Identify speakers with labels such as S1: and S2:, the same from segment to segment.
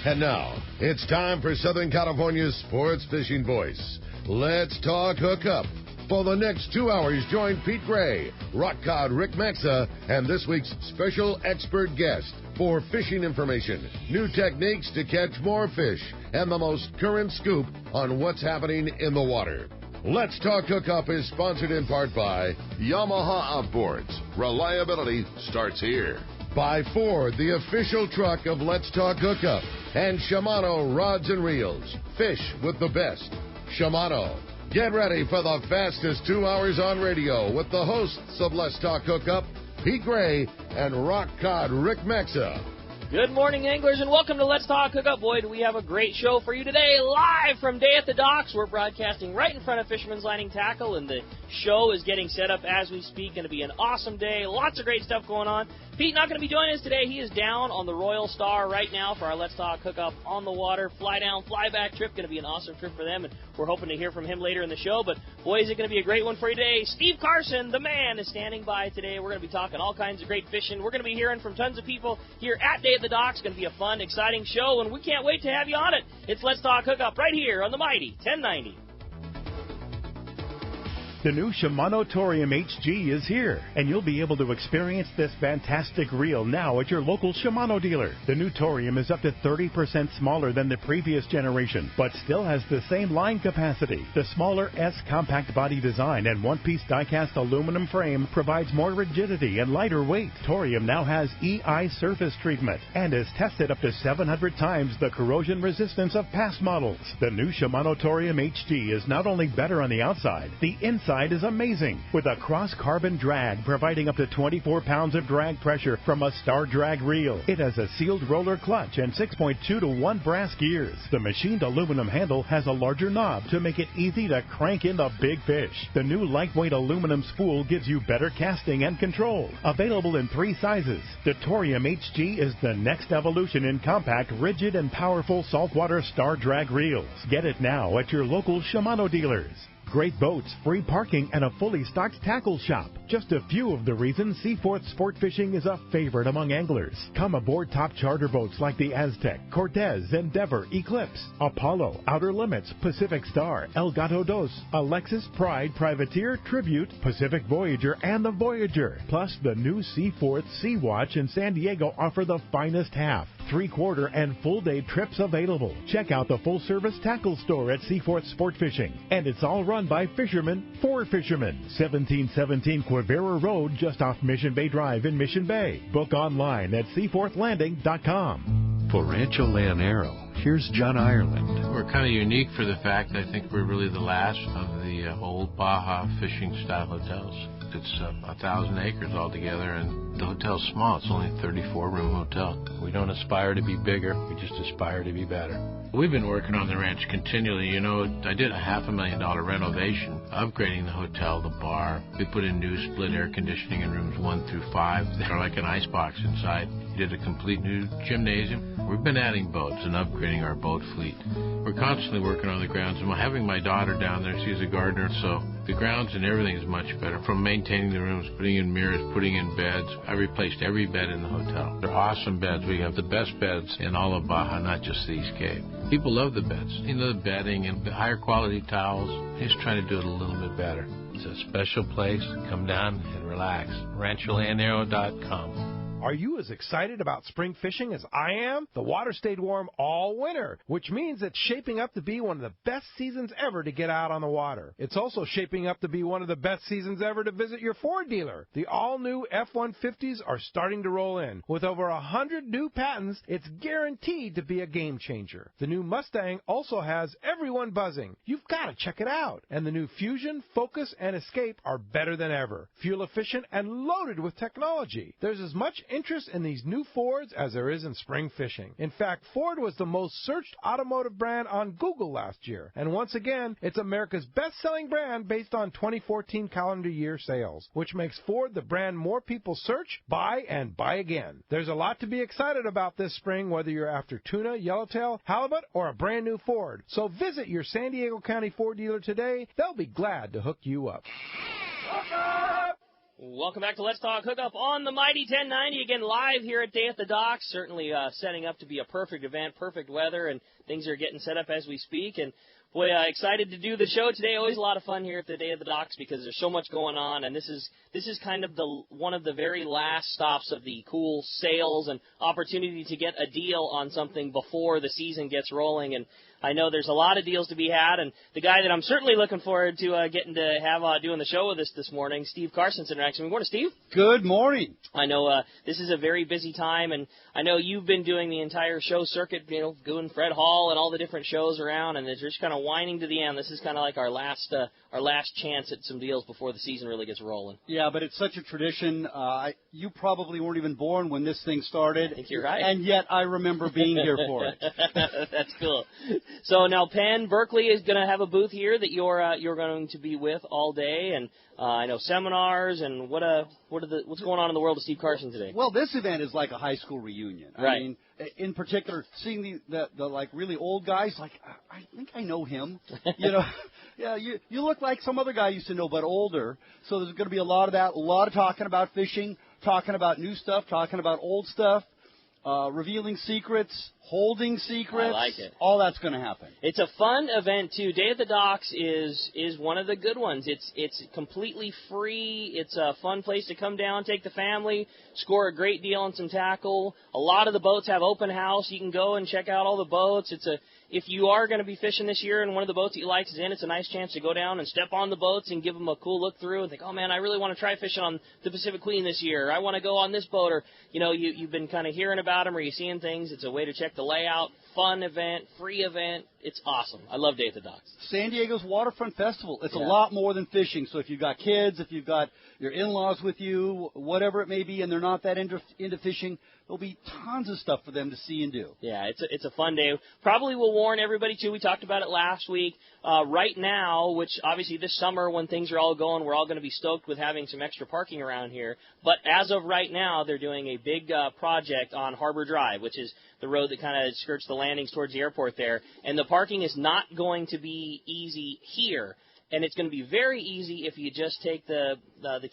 S1: And now, it's time for Southern California's sports fishing voice. Let's talk hookup. For the next 2 hours, join Pete Gray, rock cod Rick Maxa, and this week's special expert guest for fishing information, new techniques to catch more fish, and the most current scoop on what's happening in the water. Let's Talk Hookup is sponsored in part by Yamaha Outboards. Reliability starts here. By Ford, the official truck of Let's Talk Hookup. And Shimano Rods and Reels. Fish with the best. Shimano. Get ready for the fastest 2 hours on radio with the hosts of Let's Talk Hookup, Pete Gray and rock cod Rick Maxa.
S2: Good morning, anglers, and welcome to Let's Talk Hookup. Boy, do we have a great show for you today, live from Day at the Docks. We're broadcasting right in front of Fisherman's Landing Tackle, and the show is getting set up as we speak. Going to be an awesome day. Lots of great stuff going on. Pete not going to be joining us today. He is down on the Royal Star right now for our Let's Talk Hookup on the water, fly down, fly back trip. Going to be an awesome trip for them, and we're hoping to hear from him later in the show. But, boy, is it going to be a great one for you today. Steve Carson, the man, is standing by today. We're going to be talking all kinds of great fishing. We're going to be hearing from tons of people here at Day at the Docks. It's going to be a fun, exciting show, and we can't wait to have you on it. It's Let's Talk Hookup right here on the mighty 1090.
S3: The new Shimano Torium HG is here, and you'll be able to experience this fantastic reel now at your local Shimano dealer. The new Torium is up to 30% smaller than the previous generation, but still has the same line capacity. The smaller S compact body design and one-piece die-cast aluminum frame provides more rigidity and lighter weight. Torium now has EI surface treatment and is tested up to 700 times the corrosion resistance of past models. The new Shimano Torium HG is not only better on the outside, the inside is amazing, with a cross-carbon drag providing up to 24 pounds of drag pressure from a Star Drag reel. It has a sealed roller clutch and 6.2 to 1 brass gears. The machined aluminum handle has a larger knob to make it easy to crank in the big fish. The new lightweight aluminum spool gives you better casting and control. Available in 3 sizes, the Torium HG is the next evolution in compact, rigid, and powerful saltwater Star Drag reels. Get it now at your local Shimano dealers. Great boats, free parking, and a fully stocked tackle shop. Just a few of the reasons Seaforth Sport Fishing is a favorite among anglers. Come aboard top charter boats like the Aztec, Cortez, Endeavor, Eclipse, Apollo, Outer Limits, Pacific Star, El Gato Dos, Alexis, Pride, Privateer, Tribute, Pacific Voyager, and the Voyager. Plus, the new Seaforth Sea Watch in San Diego offer the finest half, 3/4, and full-day trips available. Check out the full-service tackle store at Seaforth Sport Fishing. And it's all run by fishermen for fishermen. 1717 Quivira Road, just off Mission Bay Drive in Mission Bay. Book online at seaforthlanding.com.
S4: For Rancho Leonero, here's John Ireland.
S5: We're kind of unique for the fact I think we're really the last of the old Baja fishing style hotels. It's 1,000 acres altogether, and the hotel's small. It's only a 34-room hotel. We don't aspire to be bigger. We just aspire to be better. We've been working on the ranch continually. You know, I did a $500,000 renovation, upgrading the hotel, the bar. We put in new split air conditioning in rooms 1 through 5. They're like an icebox inside. We did a complete new gymnasium. We've been adding boats and upgrading our boat fleet. We're constantly working on the grounds. And having my daughter down there, she's a gardener, so the grounds and everything is much better. From maintaining the rooms, putting in mirrors, putting in beds. I replaced every bed in the hotel. They're awesome beds. We have the best beds in all of Baja, not just the East Cape. People love the beds. You know, the bedding and the higher quality towels. Just trying to do it a little bit better. It's a special place. Come down and relax. RanchoLeonero.com.
S6: Are you as excited about spring fishing as I am? The water stayed warm all winter, which means it's shaping up to be one of the best seasons ever to get out on the water. It's also shaping up to be one of the best seasons ever to visit your Ford dealer. The all-new F-150s are starting to roll in. With over 100 new patents, it's guaranteed to be a game changer. The new Mustang also has everyone buzzing. You've got to check it out. And the new Fusion, Focus, and Escape are better than ever. Fuel efficient and loaded with technology. There's as much interest in these new Fords as there is in spring fishing. In fact, Ford was the most searched automotive brand on Google last year. And once again, it's America's best-selling brand based on 2014 calendar year sales, which makes Ford the brand more people search, buy, and buy again. There's a lot to be excited about this spring, whether you're after tuna, yellowtail, halibut, or a brand new Ford. So visit your San Diego County Ford dealer today. They'll be glad to hook you up.
S2: Welcome back to Let's Talk Hookup on the Mighty 1090. Again, live here at Day at the Docks. Certainly setting up to be a perfect event, perfect weather, and things are getting set up as we speak. And boy, excited to do the show today. Always a lot of fun here at the Day at the Docks because there's so much going on. And this is kind of one of the very last stops of the cool sales and opportunity to get a deal on something before the season gets rolling. And I know there's a lot of deals to be had, and the guy that I'm certainly looking forward to getting to have doing the show with us this morning, Steve Carson's in action. Good morning, Steve.
S7: Good morning.
S2: I know this is a very busy time, and I know you've been doing the entire show circuit, doing Fred Hall and all the different shows around, and it's just kind of winding to the end. This is kind of like our last chance at some deals before the season really gets rolling.
S7: Yeah, but it's such a tradition. You probably weren't even born when this thing started.
S2: I think you're right.
S7: And yet I remember being here for it.
S2: That's cool. So now Penn Berkeley is going to have a booth here that you're going to be with all day, and I know seminars and what's going on in the world of Steve Carson today.
S7: Well, this event is like a high school reunion.
S2: Right.
S7: I mean, in particular, seeing the like really old guys, like I think I know him. Yeah, you look like some other guy I used to know, but older. So there's going to be a lot of that, a lot of talking about fishing, talking about new stuff, talking about old stuff. Revealing secrets, holding secrets.
S2: I like it.
S7: All that's going to happen.
S2: It's a fun event too. Day at the Docks is one of the good ones. It's completely free. It's a fun place to come down, take the family, score a great deal on some tackle. A lot of the boats have open house. You can go and check out all the boats. If you are going to be fishing this year and one of the boats that you like is in, it's a nice chance to go down and step on the boats and give them a cool look through and think, oh, man, I really want to try fishing on the Pacific Queen this year. I want to go on this boat. Or, you've been kind of hearing about them or you're seeing things. It's a way to check the layout. Fun event, free event. It's awesome. I love Day at the Docks.
S7: San Diego's Waterfront Festival. It's a
S2: Yeah.
S7: lot more than fishing. So if you've got kids, if you've got your in-laws with you, whatever it may be, and they're not that into fishing, there'll be tons of stuff for them to see and do.
S2: Yeah, it's a fun day. Probably will warn everybody, too. We talked about it last week. Right now, which obviously this summer when things are all going, we're all going to be stoked with having some extra parking around here. But as of right now, they're doing a big project on Harbor Drive, which is the road that kind of skirts the landings towards the airport there. And the parking is not going to be easy here. And it's going to be very easy if you just take the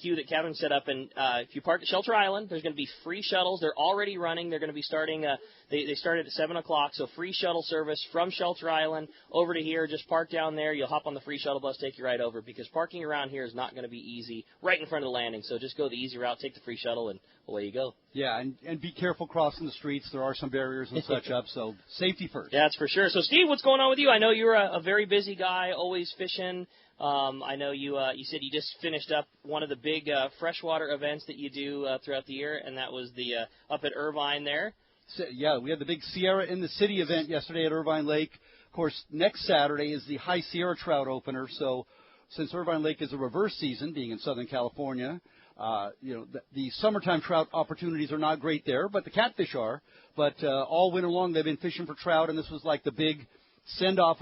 S2: queue that Kevin set up. And if you park at Shelter Island, there's going to be free shuttles. They're already running. They're going to be starting. They started at 7 o'clock, so free shuttle service from Shelter Island over to here. Just park down there. You'll hop on the free shuttle bus, take you right over, because parking around here is not going to be easy right in front of the landing. So just go the easy route, take the free shuttle, and away you go.
S7: Yeah, and be careful crossing the streets. There are some barriers and such up, so safety first.
S2: That's for sure. So, Steve, what's going on with you? I know you're a very busy guy, always fishing. I know you said you just finished up one of the big freshwater events that you do throughout the year, and that was the up at Irvine there.
S7: So, yeah, we had the big Sierra in the City event yesterday at Irvine Lake. Of course, next Saturday is the High Sierra Trout opener. So since Irvine Lake is a reverse season, being in Southern California, the summertime trout opportunities are not great there, but the catfish are. But all winter long they've been fishing for trout, and this was like the big send-off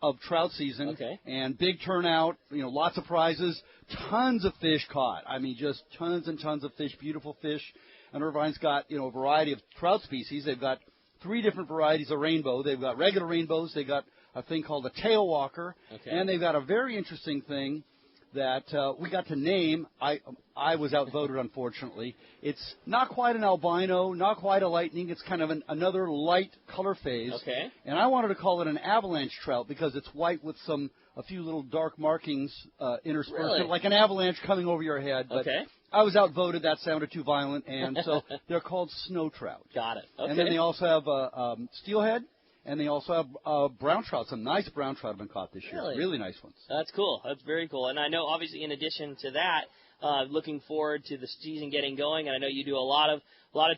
S7: of trout season.
S2: Okay.
S7: And big turnout, lots of prizes, tons of fish caught. I mean, just tons and tons of fish, beautiful fish. And Irvine's got, a variety of trout species. They've got 3 different varieties of rainbow. They've got regular rainbows. They've got a thing called a tail walker.
S2: Okay.
S7: And they've got a very interesting thing that we got to name. I was outvoted, unfortunately. It's not quite an albino, not quite a lightning. It's kind of another light color phase.
S2: Okay.
S7: And I wanted to call it an avalanche trout because it's white with a few little dark markings interspersed,
S2: Really?
S7: like an avalanche coming over your head. But
S2: Okay.
S7: I was outvoted. That sounded too violent, and so they're called snow trout.
S2: Got it. Okay.
S7: And then they also have steelhead, and they also have brown trout. Some nice brown trout have been caught this year.
S2: Really?
S7: Really nice ones.
S2: That's cool. That's very cool. And I know, obviously, in addition to that, looking forward to the season getting going. And I know you do a lot of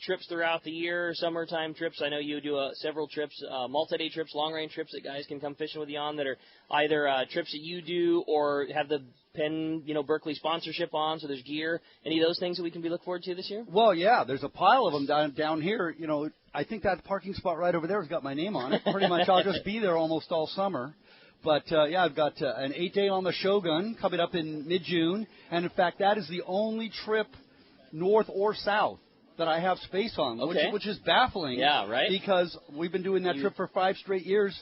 S2: trips throughout the year, summertime trips. I know you do several trips, multi-day trips, long-range trips that guys can come fishing with you on that are either trips that you do or have the Penn, Berkeley sponsorship on, so there's gear. Any of those things that we can be looking forward to this year?
S7: Well, yeah, there's a pile of them down here. I think that parking spot right over there has got my name on it. Pretty much I'll just be there almost all summer. But, I've got an 8-day on the Shogun coming up in mid-June. And, in fact, that is the only trip north or south that I have space on,
S2: Okay.
S7: which is baffling.
S2: Yeah, right?
S7: Because we've been doing that trip for 5 straight years,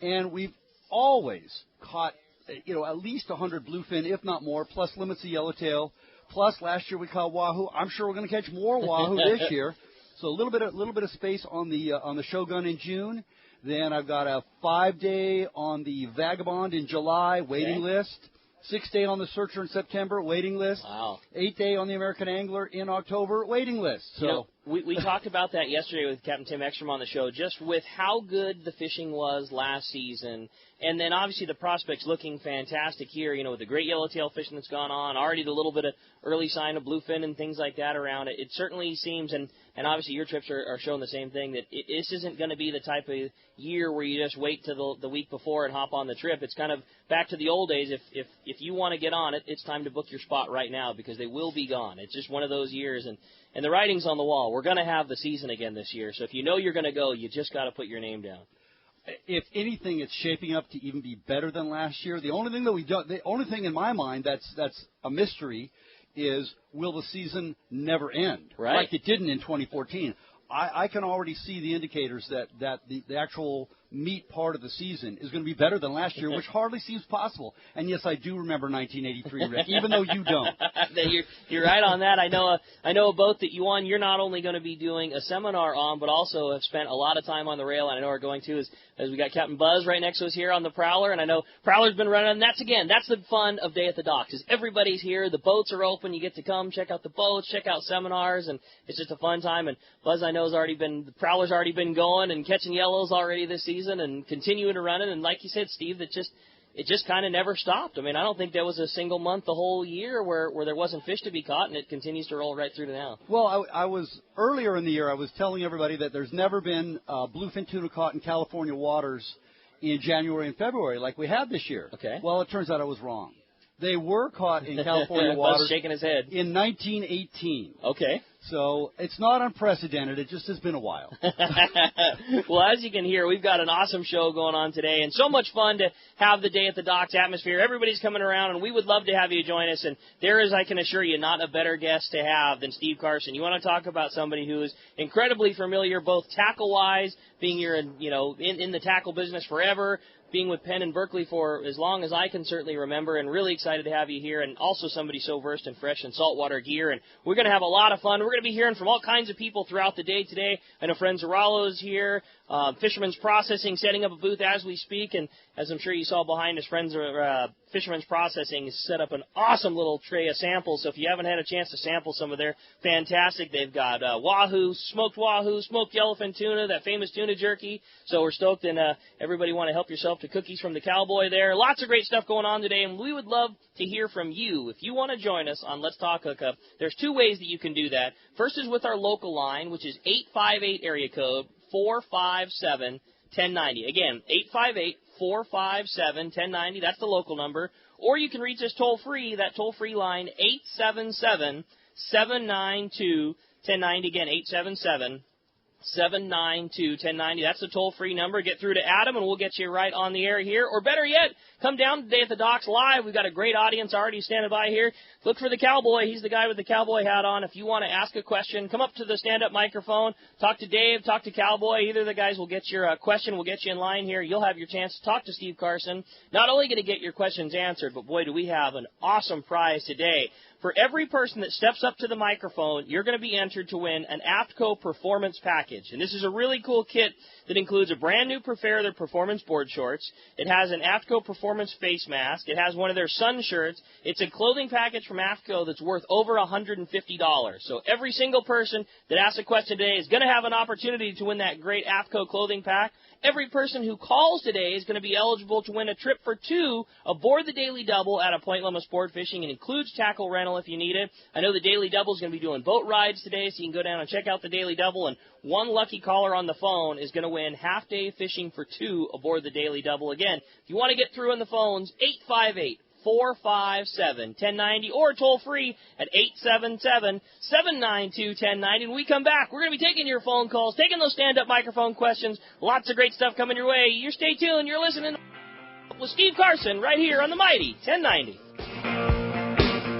S7: and we've always caught, at least 100 bluefin, if not more, plus limits of yellowtail, Plus, last year we caught wahoo. I'm sure we're going to catch more wahoo this year. So a little bit of space on the Shogun in June. Then I've got a 5-day on the Vagabond in July, waiting list. 6-day on the Searcher in September, waiting list.
S2: Wow.
S7: 8-day on the American Angler in October, waiting list. So
S2: we talked about that yesterday with Captain Tim Ekstrom on the show, just with how good the fishing was last season. And then obviously the prospects looking fantastic here, with the great yellowtail fishing that's gone on, already the little bit of early sign of bluefin and things like that around it. It certainly seems, and obviously your trips are showing the same thing, that this isn't going to be the type of year where you just wait till the week before and hop on the trip. It's kind of back to the old days. If you want to get on it, it's time to book your spot right now because they will be gone. It's just one of those years, and the writing's on the wall. We're going to have the season again this year, so if you know you're going to go, you just got to put your name down.
S7: If anything, it's shaping up to even be better than last year. The only thing in my mind that's a mystery is, will the season never end?
S2: Right.
S7: Like it didn't in 2014. I can already see the indicators that the actual meat part of the season is going to be better than last year, which hardly seems possible. And yes, I do remember 1983, Rick, even though you don't.
S2: You're right on that. I know a boat that you're not only going to be doing a seminar on, but also have spent a lot of time on the rail, and I know we're going to, as we got Captain Buzz right next to us here on the Prowler, and I know Prowler's been running, and that's the fun of Day at the Docks, is everybody's here, the boats are open, you get to come check out the boats, check out seminars, and it's just a fun time. And Buzz, I know, the Prowler's already been going and catching yellows already this season and continuing to run it, and like you said, Steve, it just kind of never stopped. I mean, I don't think there was a single month the whole year where there wasn't fish to be caught, and it continues to roll right through to now.
S7: Well, I was earlier in the year, I was telling everybody that there's never been bluefin tuna caught in California waters in January and February like we had this year.
S2: Okay.
S7: Well, it turns out I was wrong. They were caught in California waters.
S2: Buzz shaking his head.
S7: In 1918.
S2: Okay.
S7: So it's not unprecedented. It just has been a while.
S2: Well, as you can hear, we've got an awesome show going on today, and so much fun to have the Day at the Docks atmosphere. Everybody's coming around, and we would love to have you join us. And there is, I can assure you, not a better guest to have than Steve Carson. You want to talk about somebody who is incredibly familiar, both tackle-wise, being here, in the tackle business forever, being with Penn and Berkeley for as long as I can certainly remember, and really excited to have you here, and also somebody so versed in fresh and saltwater gear. And we're going to have a lot of fun. We're going to be hearing from all kinds of people throughout the day today. I know Fred Zarallo is here, Fisherman's Processing, setting up a booth as we speak, and as I'm sure you saw behind us, Fisherman's Processing has set up an awesome little tray of samples, so if you haven't had a chance to sample some of their fantastic, they've got wahoo, smoked yellowfin tuna, that famous tuna jerky, so we're stoked, and everybody want to help yourself to cookies from the Cowboy there. Lots of great stuff going on today, and we would love to hear from you. If you want to join us on Let's Talk Hookup, there's two ways that you can do that. First is with our local line, which is 858 area code 457-1090. Again, 858-457-1090. That's the local number. Or you can reach us toll-free, that toll-free line, 877-792-1090. Again, 877-792-1090. That's the toll-free number. Get through to Adam, and we'll get you right on the air here. Or better yet, come down today at the Docks live. We've got a great audience already standing by here. Look for the Cowboy. He's the guy with the cowboy hat on. If you want to ask a question, come up to the stand-up microphone. Talk to Dave. Talk to Cowboy. Either of the guys will get your question. We'll get you in line here. You'll have your chance to talk to Steve Carson. Not only going to get your questions answered, but boy, do we have an awesome prize today. For every person that steps up to the microphone, you're going to be entered to win an AFTCO Performance Package. And this is a really cool kit that includes a brand new Preferred Performance board shorts. It has an AFTCO Performance face mask. It has one of their sun shirts. It's a clothing package from AFTCO that's worth over $150. So every single person that asks a question today is going to have an opportunity to win that great AFTCO clothing pack. Every person who calls today is going to be eligible to win a trip for two aboard the Daily Double at a Point Loma Sport Fishing. It includes tackle rental if you need it. I know the Daily Double is going to be doing boat rides today, so you can go down and check out the Daily Double. And one lucky caller on the phone is going to win half-day fishing for two aboard the Daily Double. Again, if you want to get through on the phones, 858-457-1090 or toll free at 877-792-1090. When we come back, we're going to be taking your phone calls, taking those stand-up microphone questions. Lots of great stuff coming your way. You stay tuned. You're listening with Steve Carson right here on the Mighty 1090.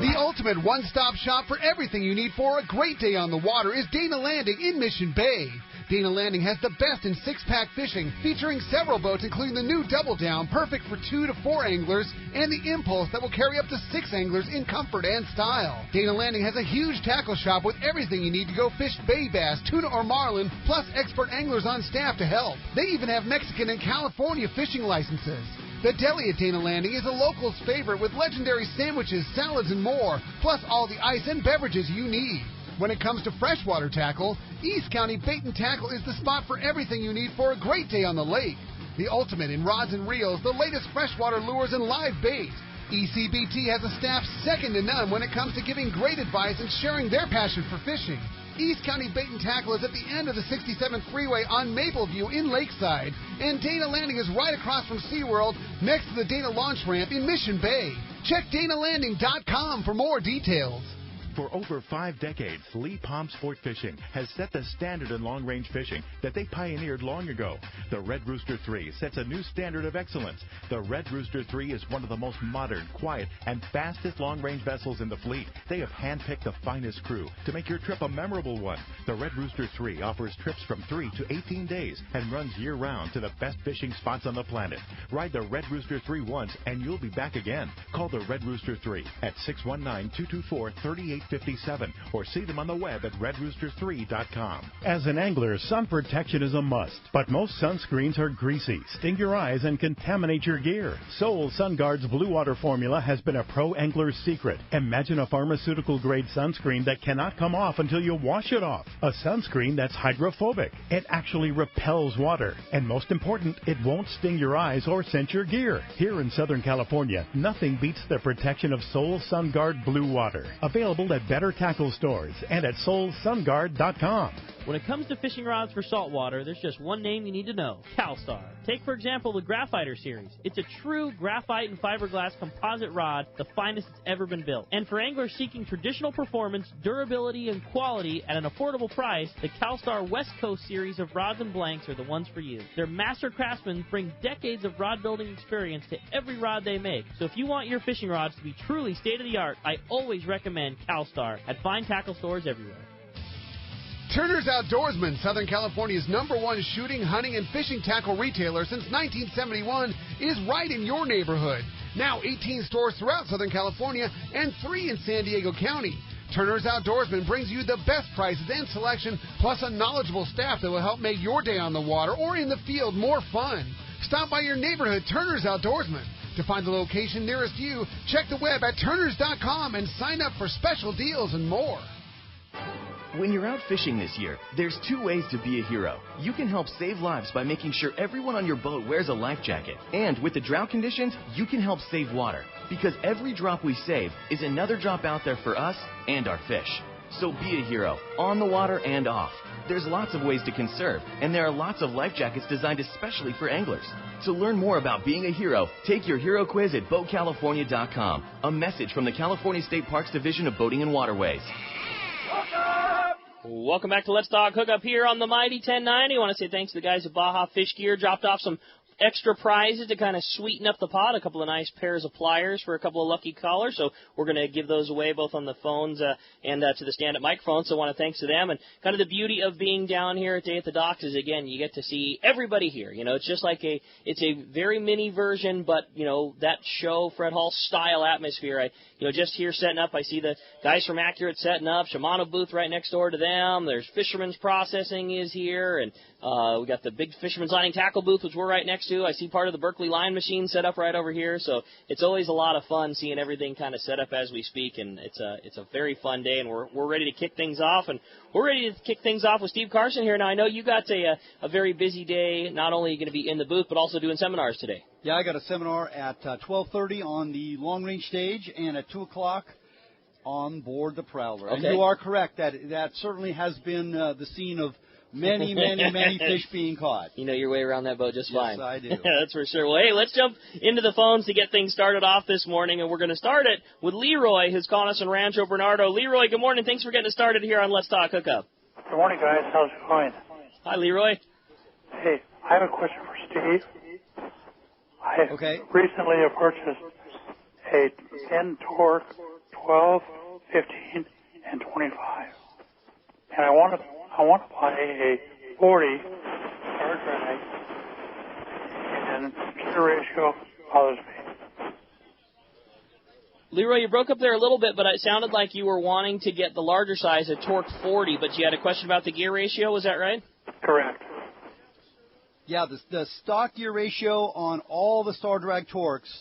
S8: The ultimate one-stop shop for everything you need for a great day on the water is Dana Landing in Mission Bay. Dana Landing has the best in six-pack fishing, featuring several boats including the new Double Down, perfect for 2 to 4 anglers, and the Impulse that will carry up to 6 anglers in comfort and style. Dana Landing has a huge tackle shop with everything you need to go fish bay bass, tuna, or marlin, plus expert anglers on staff to help. They even have Mexican and California fishing licenses. The deli at Dana Landing is a local's favorite with legendary sandwiches, salads, and more, plus all the ice and beverages you need. When it comes to freshwater tackle, East County Bait and Tackle is the spot for everything you need for a great day on the lake. The ultimate in rods and reels, the latest freshwater lures, and live bait. ECBT has a staff second to none when it comes to giving great advice and sharing their passion for fishing. East County Bait and Tackle is at the end of the 67th Freeway on Mapleview in Lakeside, and Dana Landing is right across from SeaWorld next to the Dana Launch Ramp in Mission Bay. Check DanaLanding.com for more details.
S3: For over 5 decades, Lee Palm Sport Fishing has set the standard in long-range fishing that they pioneered long ago. The Red Rooster 3 sets a new standard of excellence. The Red Rooster 3 is one of the most modern, quiet, and fastest long-range vessels in the fleet. They have handpicked the finest crew to make your trip a memorable one. The Red Rooster 3 offers trips from 3 to 18 days and runs year-round to the best fishing spots on the planet. Ride the Red Rooster 3 once, and you'll be back again. Call the Red Rooster 3 at 619-224-3857 or see them on the web at redrooster3.com. As an angler, sun protection is a must, but most sunscreens are greasy, sting your eyes, and contaminate your gear. Sol SunGuard's Blue Water formula has been a pro angler's secret. Imagine a pharmaceutical-grade sunscreen that cannot come off until you wash it off. A sunscreen that's hydrophobic. It actually repels water. And most important, it won't sting your eyes or scent your gear. Here in Southern California, nothing beats the protection of Sol SunGuard Blue Water. Available at better tackle stores and at solsungard.com.
S2: When it comes to fishing rods for saltwater, there's just one name you need to know: CalStar. Take, for example, the Graphiter series. It's a true graphite and fiberglass composite rod, the finest it's ever been built. And for anglers seeking traditional performance, durability, and quality at an affordable price, the CalStar West Coast series of rods and blanks are the ones for you. Their master craftsmen bring decades of rod building experience to every rod they make. So if you want your fishing rods to be truly state-of-the-art, I always recommend CalStar at fine tackle stores everywhere.
S8: Turner's Outdoorsman, Southern California's #1 shooting, hunting, and fishing tackle retailer since 1971, is right in your neighborhood. Now 18 stores throughout Southern California and 3 in San Diego County. Turner's Outdoorsman brings you the best prices and selection, plus a knowledgeable staff that will help make your day on the water or in the field more fun. Stop by your neighborhood Turner's Outdoorsman. To find the location nearest you, check the web at turners.com and sign up for special deals and more.
S9: When you're out fishing this year, there's 2 ways to be a hero. You can help save lives by making sure everyone on your boat wears a life jacket. And with the drought conditions, you can help save water. Because every drop we save is another drop out there for us and our fish. So be a hero, on the water and off. There's lots of ways to conserve, and there are lots of life jackets designed especially for anglers. To learn more about being a hero, take your hero quiz at BoatCalifornia.com. A message from the California State Parks Division of Boating and Waterways.
S2: Welcome back to Let's Talk Hookup here on the Mighty 1090. I want to say thanks to the guys at Baja Fish Gear. Dropped off some extra prizes to kind of sweeten up the pot, a couple of nice pairs of pliers for a couple of lucky callers. So we're going to give those away both on the phones and to the stand-up microphones. So I want to thanks to them. And kind of the beauty of being down here at Day at the Docks is, again, you get to see everybody here. You know, it's just like it's a very mini version, but, you know, that show, Fred Hall style atmosphere. Just here setting up, I see the guys from Accurate setting up, Shimano booth right next door to them. There's Fisherman's Processing is here, and we got the big Fisherman's Lining Tackle booth, which we're right next to. I see part of the Berkeley line machine set up right over here, so it's always a lot of fun seeing everything kind of set up as we speak, and it's a very fun day, and we're ready to kick things off, and we're ready to kick things off with Steve Carson here. Now, I know you got a very busy day. Not only are you going to be in the booth, but also doing seminars today.
S7: Yeah, I got a seminar at 12:30 on the long-range stage and at 2 o'clock on board the Prowler.
S2: Okay.
S7: And you are correct. That certainly has been the scene of many, many, many fish being caught.
S2: You know your way around that boat just fine.
S7: Yes, I do.
S2: That's for sure. Well, hey, let's jump into the phones to get things started off this morning, and we're going to start it with Leroy, who's calling us in Rancho Bernardo. Leroy, good morning. Thanks for getting us started here on Let's Talk Hookup.
S10: Good morning, guys. How's it going?
S2: Hi, Leroy.
S10: Hey, I have a question for Steve. I recently have purchased a 10 torque, 12, 15, and 25. And I want to buy a 40 star drag, and gear ratio bothers me.
S2: Leroy, you broke up there a little bit, but it sounded like you were wanting to get the larger size, a torque 40, but you had a question about the gear ratio. Was that right?
S10: Correct.
S7: Yeah, the stock gear ratio on all the star drag torques,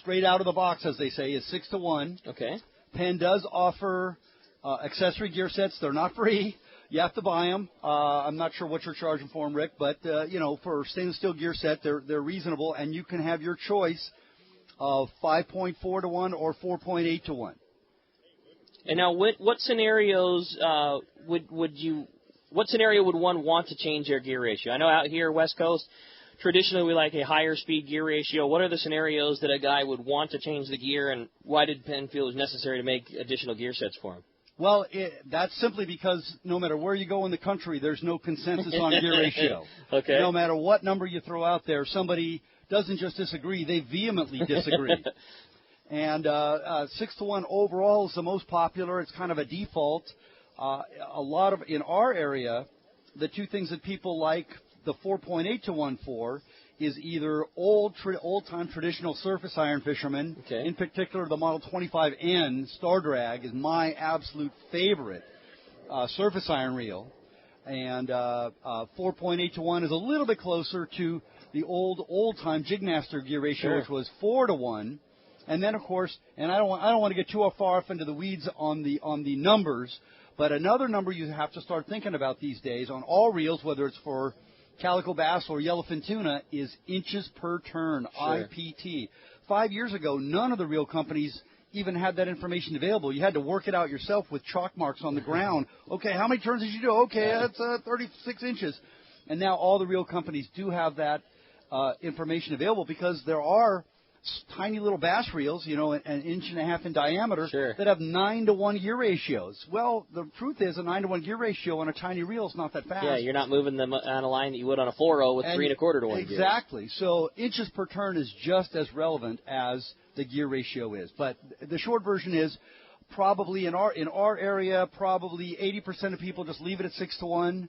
S7: straight out of the box, as they say, is 6-to-1.
S2: Okay.
S7: Penn does offer accessory gear sets. They're not free. You have to buy them. I'm not sure what you're charging for them, Rick, but for a stainless steel gear set, they're reasonable, and you can have your choice of 5.4-to-1 or 4.8-to-1.
S2: And now, what scenarios what scenario would one want to change their gear ratio? I know out here West Coast, traditionally we like a higher speed gear ratio. What are the scenarios that a guy would want to change the gear, and why did Penn feel it was necessary to make additional gear sets for him?
S7: Well, that's simply because no matter where you go in the country, there's no consensus on gear ratio.
S2: Okay.
S7: No matter what number you throw out there, somebody doesn't just disagree, they vehemently disagree. And 6-to-1 overall is the most popular. It's kind of a default. In our area, the two things that people like the 4.8-to-1 for is either old-time traditional surface iron fishermen.
S2: Okay.
S7: In particular, the Model 25N Star Drag is my absolute favorite surface iron reel. And 4.8-to-1 is a little bit closer to the old-time Jigmaster gear ratio,
S2: Sure.
S7: which was 4-to-1. And then, of course, and I don't want to get too far off into the weeds on the numbers, but another number you have to start thinking about these days on all reels, whether it's for calico bass or yellowfin tuna, is inches per turn,
S2: Sure.
S7: IPT. 5 years ago, none of the reel companies even had that information available. You had to work it out yourself with chalk marks on the ground. Okay, how many turns did you do? Okay, that's 36 inches. And now all the reel companies do have that information available because there are tiny little bass reels, an inch and a half in diameter,
S2: Sure.
S7: that have 9-to-1 gear ratios. Well, the truth is a 9-to-1 gear ratio on a tiny reel is not that fast.
S2: Yeah, you're not moving them on a line that you would on a 4.0 with 3.25 to 1 gears.
S7: Exactly. So inches per turn is just as relevant as the gear ratio is. But the short version is probably in our area, probably 80% of people just leave it at 6-to-1.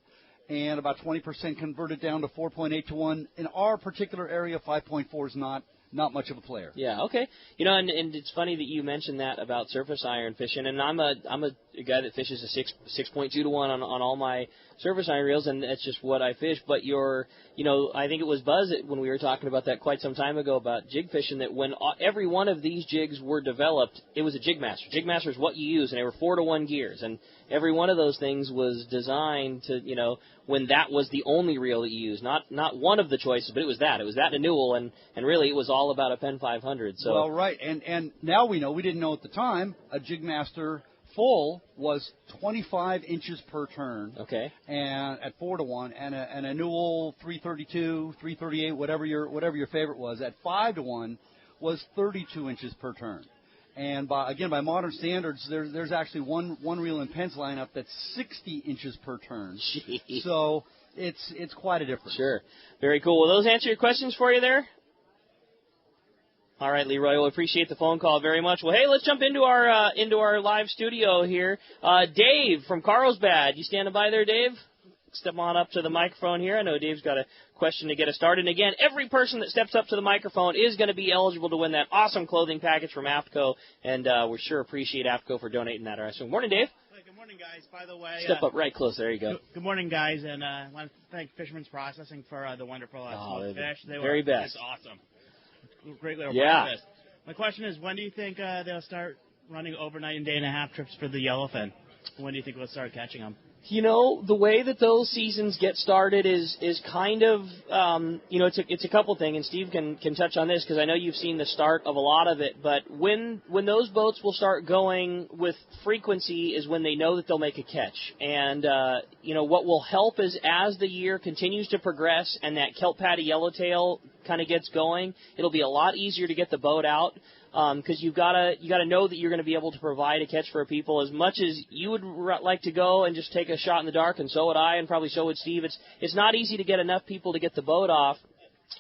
S7: And about 20% convert it down to 4.8-to-1. In our particular area, 5.4 is not much of a player.
S2: Yeah, okay. And it's funny that you mentioned that about surface iron fishing, and I'm a guy that fishes a 6.2 to 1 on all my surface iron reels, and that's just what I fish. But I think it was Buzz when we were talking about that quite some time ago about jig fishing, that when every one of these jigs were developed, it was a Jigmaster. Jigmaster is what you use, and they were 4-to-1 gears, and every one of those things was designed to, when that was the only reel that you used, not one of the choices, but it was that and a Newell, and really it was all about a Penn 500. So.
S7: Well, right, and now we know, we didn't know at the time, a Jigmaster full was 25 inches per turn.
S2: Okay.
S7: And at 4-to-1, and a Newell 332, 338, whatever your favorite was, at 5-to-1 was 32 inches per turn. And by modern standards, there's actually one reel in Penn's lineup that's 60 inches per turn.
S2: Jeez.
S7: So it's quite a difference.
S2: Sure. Very cool. Will those answer your questions for you there? All right, Leroy, we'll appreciate the phone call very much. Well, hey, let's jump into our live studio here. Dave from Carlsbad, you standing by there, Dave? Step on up to the microphone here. I know Dave's got a question to get us started. And again, every person that steps up to the microphone is going to be eligible to win that awesome clothing package from AFTCO, and we sure appreciate AFTCO for donating that. All right, so good morning, Dave.
S11: Hey, good morning, guys. By the way,
S2: step up right close. There you go.
S11: Good morning, guys, and I want to thank Fisherman's Processing for the wonderful smoked fish. They
S2: very
S11: were
S2: best.
S11: It's awesome. Great little breakfast. My question is, when do you think they'll start running overnight and day-and-a-half trips for the yellowfin? When do you think we'll start catching them?
S2: The way that those seasons get started is kind of, it's a couple things, and Steve can touch on this because I know you've seen the start of a lot of it, but when those boats will start going with frequency is when they know that they'll make a catch. And, what will help is as the year continues to progress and that kelp patty yellowtail kind of gets going, it'll be a lot easier to get the boat out. Because you gotta know that you're going to be able to provide a catch for people. As much as you would like to go and just take a shot in the dark, and so would I, and probably so would Steve. It's not easy to get enough people to get the boat off.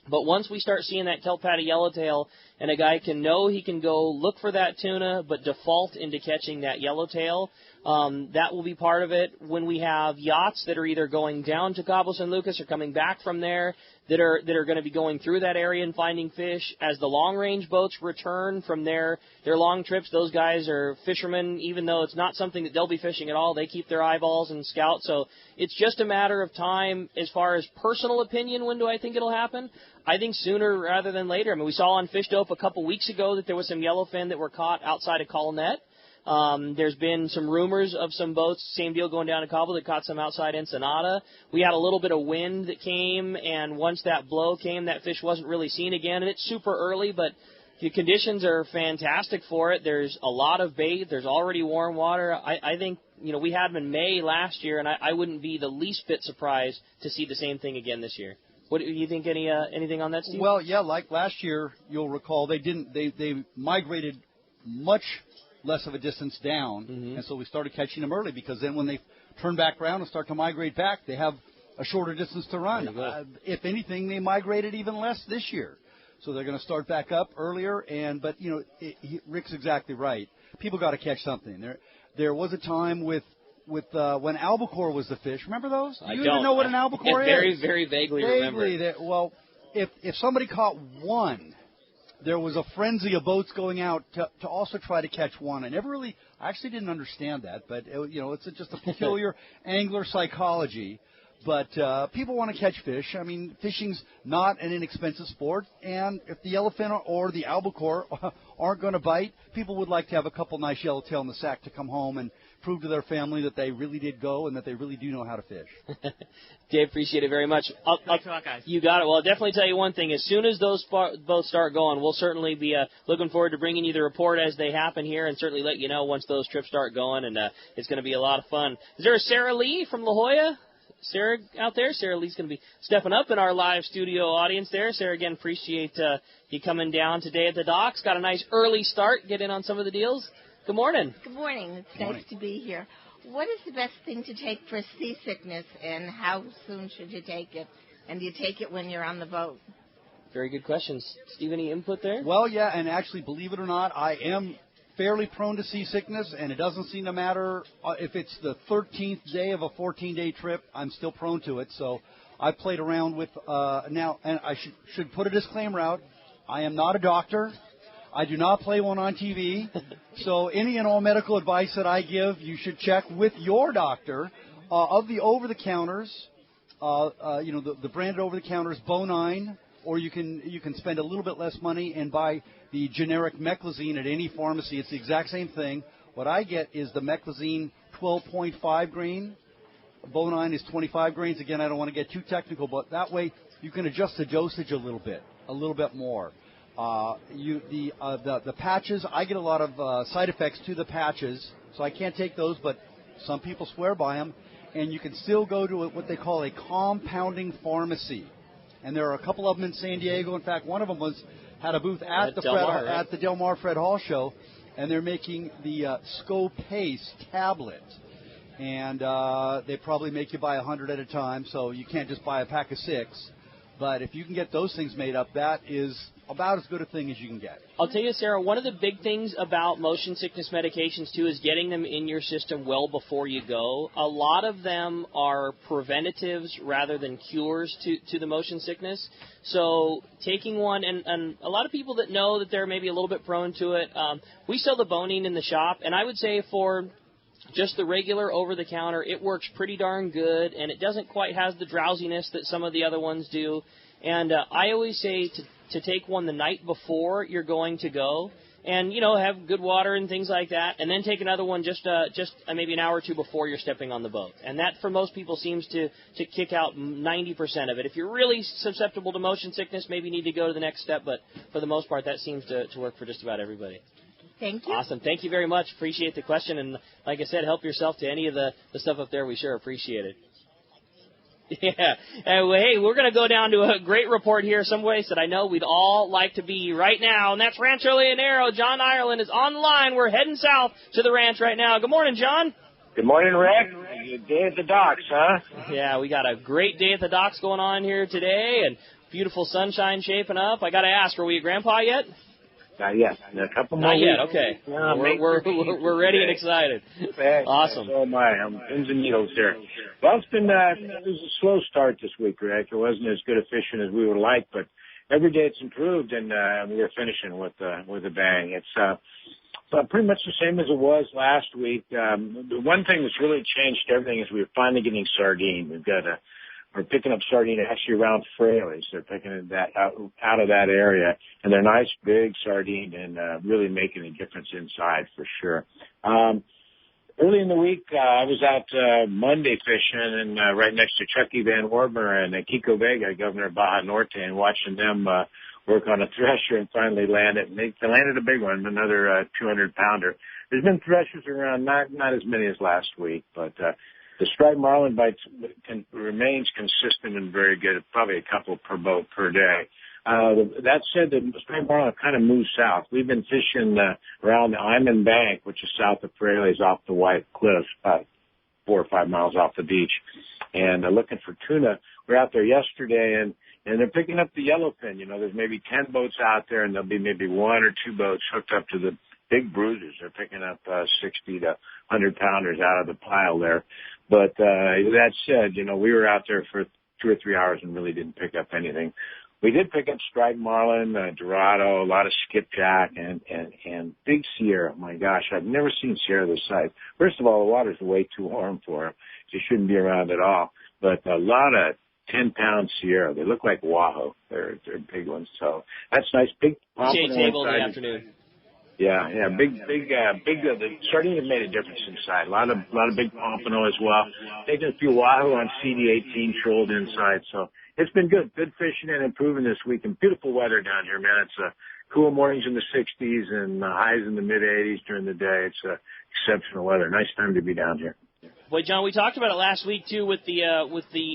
S2: But once we start seeing that kelp patty yellowtail, and a guy can know he can go look for that tuna, but default into catching that yellowtail, That will be part of it. When we have yachts that are either going down to Cabo San Lucas or coming back from there that are going to be going through that area and finding fish. As the long-range boats return from their long trips, those guys are fishermen, even though it's not something that they'll be fishing at all. They keep their eyeballs and scout. So it's just a matter of time. As far as personal opinion, when do I think it'll happen? I think sooner rather than later. I mean, we saw on Fish Dope a couple weeks ago that there was some yellowfin that were caught outside of Colonette. There's been some rumors of some boats, same deal going down to Cabo, that caught some outside Ensenada. We had a little bit of wind that came, and once that blow came, that fish wasn't really seen again. And it's super early, but the conditions are fantastic for it. There's a lot of bait. There's already warm water. I think, we had them in May last year, and I wouldn't be the least bit surprised to see the same thing again this year. What do you think? Anything on that, Steve?
S7: Well, yeah, like last year, you'll recall they migrated much less of a distance down, and so we started catching them early, because then when they turn back around and start to migrate back, they have a shorter distance to run. If anything, they migrated even less this year, so they're going to start back up earlier. But Rick's exactly right. People got to catch something. There was a time with when albacore was the fish. Remember those?
S2: I
S7: you
S2: don't
S7: even know what an albacore
S2: is? Very vaguely remember.
S7: Well, if somebody caught one, there was a frenzy of boats going out to also try to catch one. I actually didn't understand that, but it's just a peculiar angler psychology. But people want to catch fish. I mean, fishing's not an inexpensive sport, and if the yellowfin or the albacore aren't going to bite, people would like to have a couple nice yellowtail in the sack to come home and prove to their family that they really did go and that they really do know how to fish.
S2: Dave, appreciate it very much.
S11: Thanks a lot, guys.
S2: You got it. Well, I'll definitely tell you one thing. As soon as those boats start going, we'll certainly be looking forward to bringing you the report as they happen here, and certainly let you know once those trips start going, and it's going to be a lot of fun. Is there a Sarah Lee from La Jolla? Sarah out there? Sarah Lee's going to be stepping up in our live studio audience there. Sarah, again, appreciate you coming down today at the docks. Got a nice early start. Get in on some of the deals. Good morning.
S12: Good morning. It's nice to be here. What is the best thing to take for seasickness, and how soon should you take it? And do you take it when you're on the boat?
S2: Very good questions. Steve, any input there?
S7: Well, yeah, and actually, believe it or not, I am fairly prone to seasickness, and it doesn't seem to matter if it's the 13th day of a 14-day trip. I'm still prone to it, so I played around with now, and I should put a disclaimer out. I am not a doctor. I do not play one on TV, so any and all medical advice that I give, you should check with your doctor. Of the over-the-counters, the branded over-the-counters, Bonine, or you can spend a little bit less money and buy the generic Meclizine at any pharmacy. It's the exact same thing. What I get is the Meclizine 12.5 grain. Bonine is 25 grains. Again, I don't want to get too technical, but that way you can adjust the dosage a little bit more. The patches, I get a lot of side effects to the patches, so I can't take those, but some people swear by them. And you can still go to what they call a compounding pharmacy. And there are a couple of them in San Diego. In fact, one of them had a booth at the Del Mar Fred Hall show, and they're making the Scopace tablet. And they probably make you buy 100 at a time, so you can't just buy a pack of 6. But if you can get those things made up, that is about as good a thing as you can get.
S2: I'll tell you, Sarah, one of the big things about motion sickness medications, too, is getting them in your system well before you go. A lot of them are preventatives rather than cures to the motion sickness. So taking one, and a lot of people that know that they're maybe a little bit prone to it, we sell the Bonine in the shop, and I would say for just the regular over-the-counter, it works pretty darn good, and it doesn't quite have the drowsiness that some of the other ones do. And I always say to take one the night before you're going to go, and have good water and things like that, and then take another one just maybe an hour or two before you're stepping on the boat. And that, for most people, seems to kick out 90% of it. If you're really susceptible to motion sickness, maybe you need to go to the next step, but for the most part, that seems to work for just about everybody.
S12: Thank you.
S2: Awesome. Thank you very much. Appreciate the question. And like I said, help yourself to any of the stuff up there. We sure appreciate it. Yeah. Hey, we're going to go down to a great report here, some place that I know we'd all like to be right now, and that's Rancho Leonero. John Ireland is on the line. We're heading south to the ranch right now. Good morning, John.
S13: Good morning, Rick. Good day at the docks, huh?
S2: Yeah, we got a great day at the docks going on here today, and beautiful sunshine shaping up. I got to ask, are we at Grandpa yet?
S13: Not yet. A couple more
S2: Not
S13: weeks.
S2: yet, okay.
S13: No,
S2: we're ready and excited. Awesome.
S13: So am I. I'm pins and needles here. Well, it was a slow start this week, Rick. It wasn't as good a fishing as we would like, but every day it's improved, and we're finishing with a bang. It's pretty much the same as it was last week. The one thing that's really changed everything is we're finally getting sardine. We're picking up sardine actually around Fraley's. They're picking that out of that area, and they're nice big sardine and really making a difference inside for sure. Early in the week, I was out Monday fishing and right next to Chucky Van Warmer and Kiko Vega, governor of Baja Norte, and watching them work on a thresher and finally land it. And they landed a big one, another 200-pounder. There's been threshers around, not as many as last week, but the striped marlin bites remains consistent and very good, probably a couple per boat per day. That said, the striped marlin kind of moved south. We've been fishing around the Iman Bank, which is south of Fraley's off the White Cliffs, about 4 or 5 miles off the beach, and looking for tuna. We're out there yesterday, and they're picking up the yellowfin. You know, there's maybe 10 boats out there, and there'll be maybe 1 or 2 boats hooked up to the big bruisers. They're picking up 60 to 100-pounders out of the pile there. But that said, you know, we were out there for 2 or 3 hours and really didn't pick up anything. We did pick up striped marlin, dorado, a lot of skipjack, and big Sierra. My gosh, I've never seen Sierra this size. First of all, the water's way too warm for them. They shouldn't be around at all. But a lot of 10-pound Sierra. They look like Wahoo. They're big ones. So that's nice. Big pompano
S2: table in the
S13: inside.
S2: Afternoon.
S13: Yeah, big. The sardine have made a difference inside. A lot of big pompano as well. Taking a few Wahoo on CD18 trolled inside. So it's been good fishing and improving this week. And beautiful weather down here, man. It's cool mornings in the 60s and highs in the mid 80s during the day. It's exceptional weather. Nice time to be down here.
S2: Boy, John, we talked about it last week, too, with the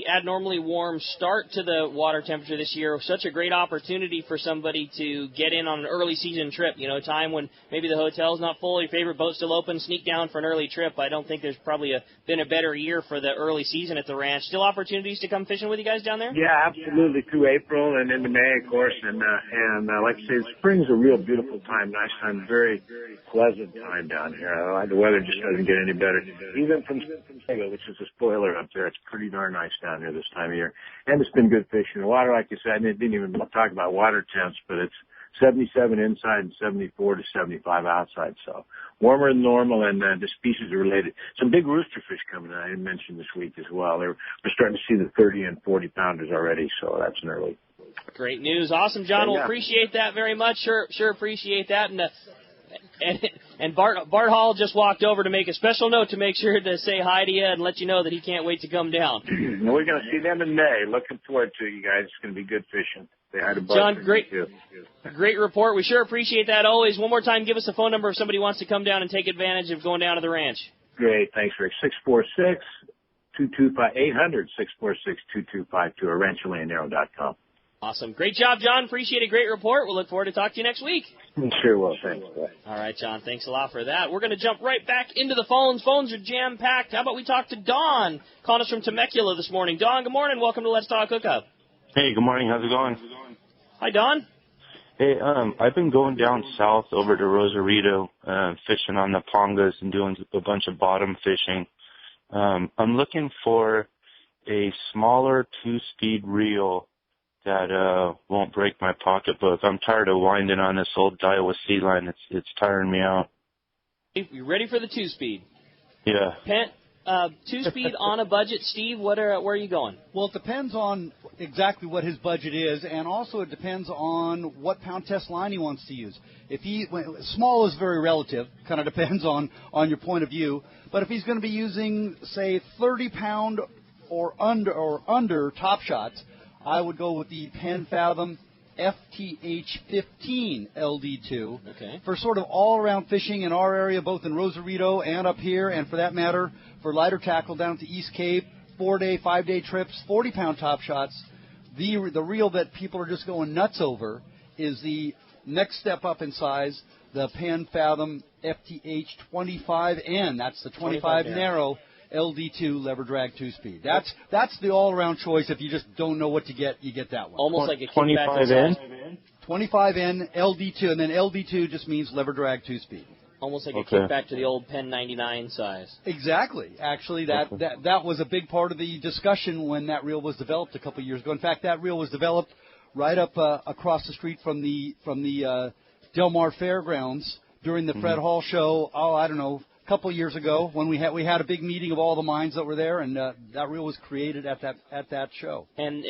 S2: abnormally warm start to the water temperature this year. Such a great opportunity for somebody to get in on an early season trip, you know, time when maybe the hotel's not full, your favorite boat's still open, sneak down for an early trip. I don't think there's probably been a better year for the early season at the ranch. Still opportunities to come fishing with you guys down there?
S13: Yeah, absolutely, through April and into May, of course. And like I say, spring's a real beautiful time, nice time, very pleasant time down here. The weather just doesn't get any better. Even from which is a spoiler up there. It's pretty darn nice down here this time of year. And it's been good fishing. The water, like you said, I didn't even talk about water temps, but it's 77 inside and 74 to 75 outside. So warmer than normal, and the species are related. Some big rooster fish coming in, I didn't mention this week as well. We're starting to see the 30 and 40 pounders already, so that's an early.
S2: Great news. Awesome, John. We'll appreciate that very much. Sure appreciate that. And Bart Hall just walked over to make a special note to make sure to say hi to you and let you know that he can't wait to come down.
S13: We're going to see them in May. Looking forward to you guys. It's going to be good fishing. Say hi to Bart.
S2: John, great report. We sure appreciate that always. One more time, give us a phone number if somebody wants to come down and take advantage of going down to the ranch.
S13: Great. Thanks, Rick. 800-646-2252 or rancholanero.com.
S2: Awesome. Great job, John. Appreciate a great report. We'll look forward to talking to you next week.
S13: Sure will. Thanks.
S2: All right, John. Thanks a lot for that. We're going to jump right back into the phones. Phones are jam-packed. How about we talk to Don, calling us from Temecula this morning. Don, good morning. Welcome to Let's Talk Hookup.
S14: Hey, good morning. How's it going?
S2: Hi, Don.
S14: Hey, I've been going down south over to Rosarito, fishing on the Pongas and doing a bunch of bottom fishing. I'm looking for a smaller 2-speed reel that won't break my pocketbook. I'm tired of winding on this old Daiwa Sea Line. It's tiring me out.
S2: You ready for the 2-speed?
S14: Yeah.
S2: 2-speed on a budget, Steve. Where are you going?
S7: Well, it depends on exactly what his budget is, and also it depends on what pound test line he wants to use. Small is very relative, kind of depends on your point of view. But if he's going to be using, say, 30-pound or under top shots, I would go with the Penn Fathom FTH15 LD2 for sort of all-around fishing in our area, both in Rosarito and up here, and for that matter, for lighter tackle down to East Cape, 4-day, 5-day trips, 40-pound top shots. The reel that people are just going nuts over is the next step up in size, the Penn Fathom FTH25N. That's the 25 narrow LD2 lever drag 2-speed. That's the all-around choice. If you just don't know what to get, you get that one.
S2: Almost like a
S14: 25N?
S7: 25N LD2, and then LD2 just means lever drag 2-speed.
S2: Almost like a kickback to the old Pen 99 size.
S7: Exactly. Actually, that was a big part of the discussion when that reel was developed a couple of years ago. In fact, that reel was developed right up across the street from the Del Mar Fairgrounds during the Fred Hall show. I don't know, a couple of years ago when we had a big meeting of all the mines that were there, and that reel was created at that show.
S2: And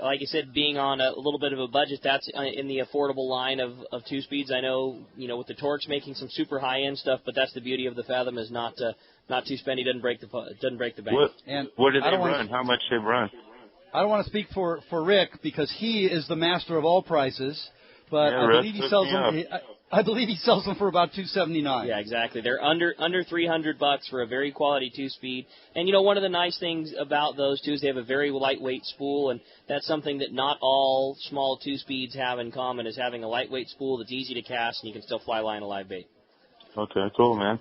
S2: like I said, being on a little bit of a budget, that's in the affordable line of 2-speeds. I know, with the Torx making some super high-end stuff, but that's the beauty of the Fathom is not too spendy, doesn't break the bank.
S14: What do they run? How much they run?
S7: I don't want to speak for Rick because he is the master of all prices, but I believe he sells them. I believe he sells them for about $279.
S2: Yeah, exactly. They're under $300 for a very quality 2-speed. And one of the nice things about those too is they have a very lightweight spool, and that's something that not all small 2-speeds have in common, is having a lightweight spool that's easy to cast and you can still fly line a live bait.
S14: Okay, cool, man.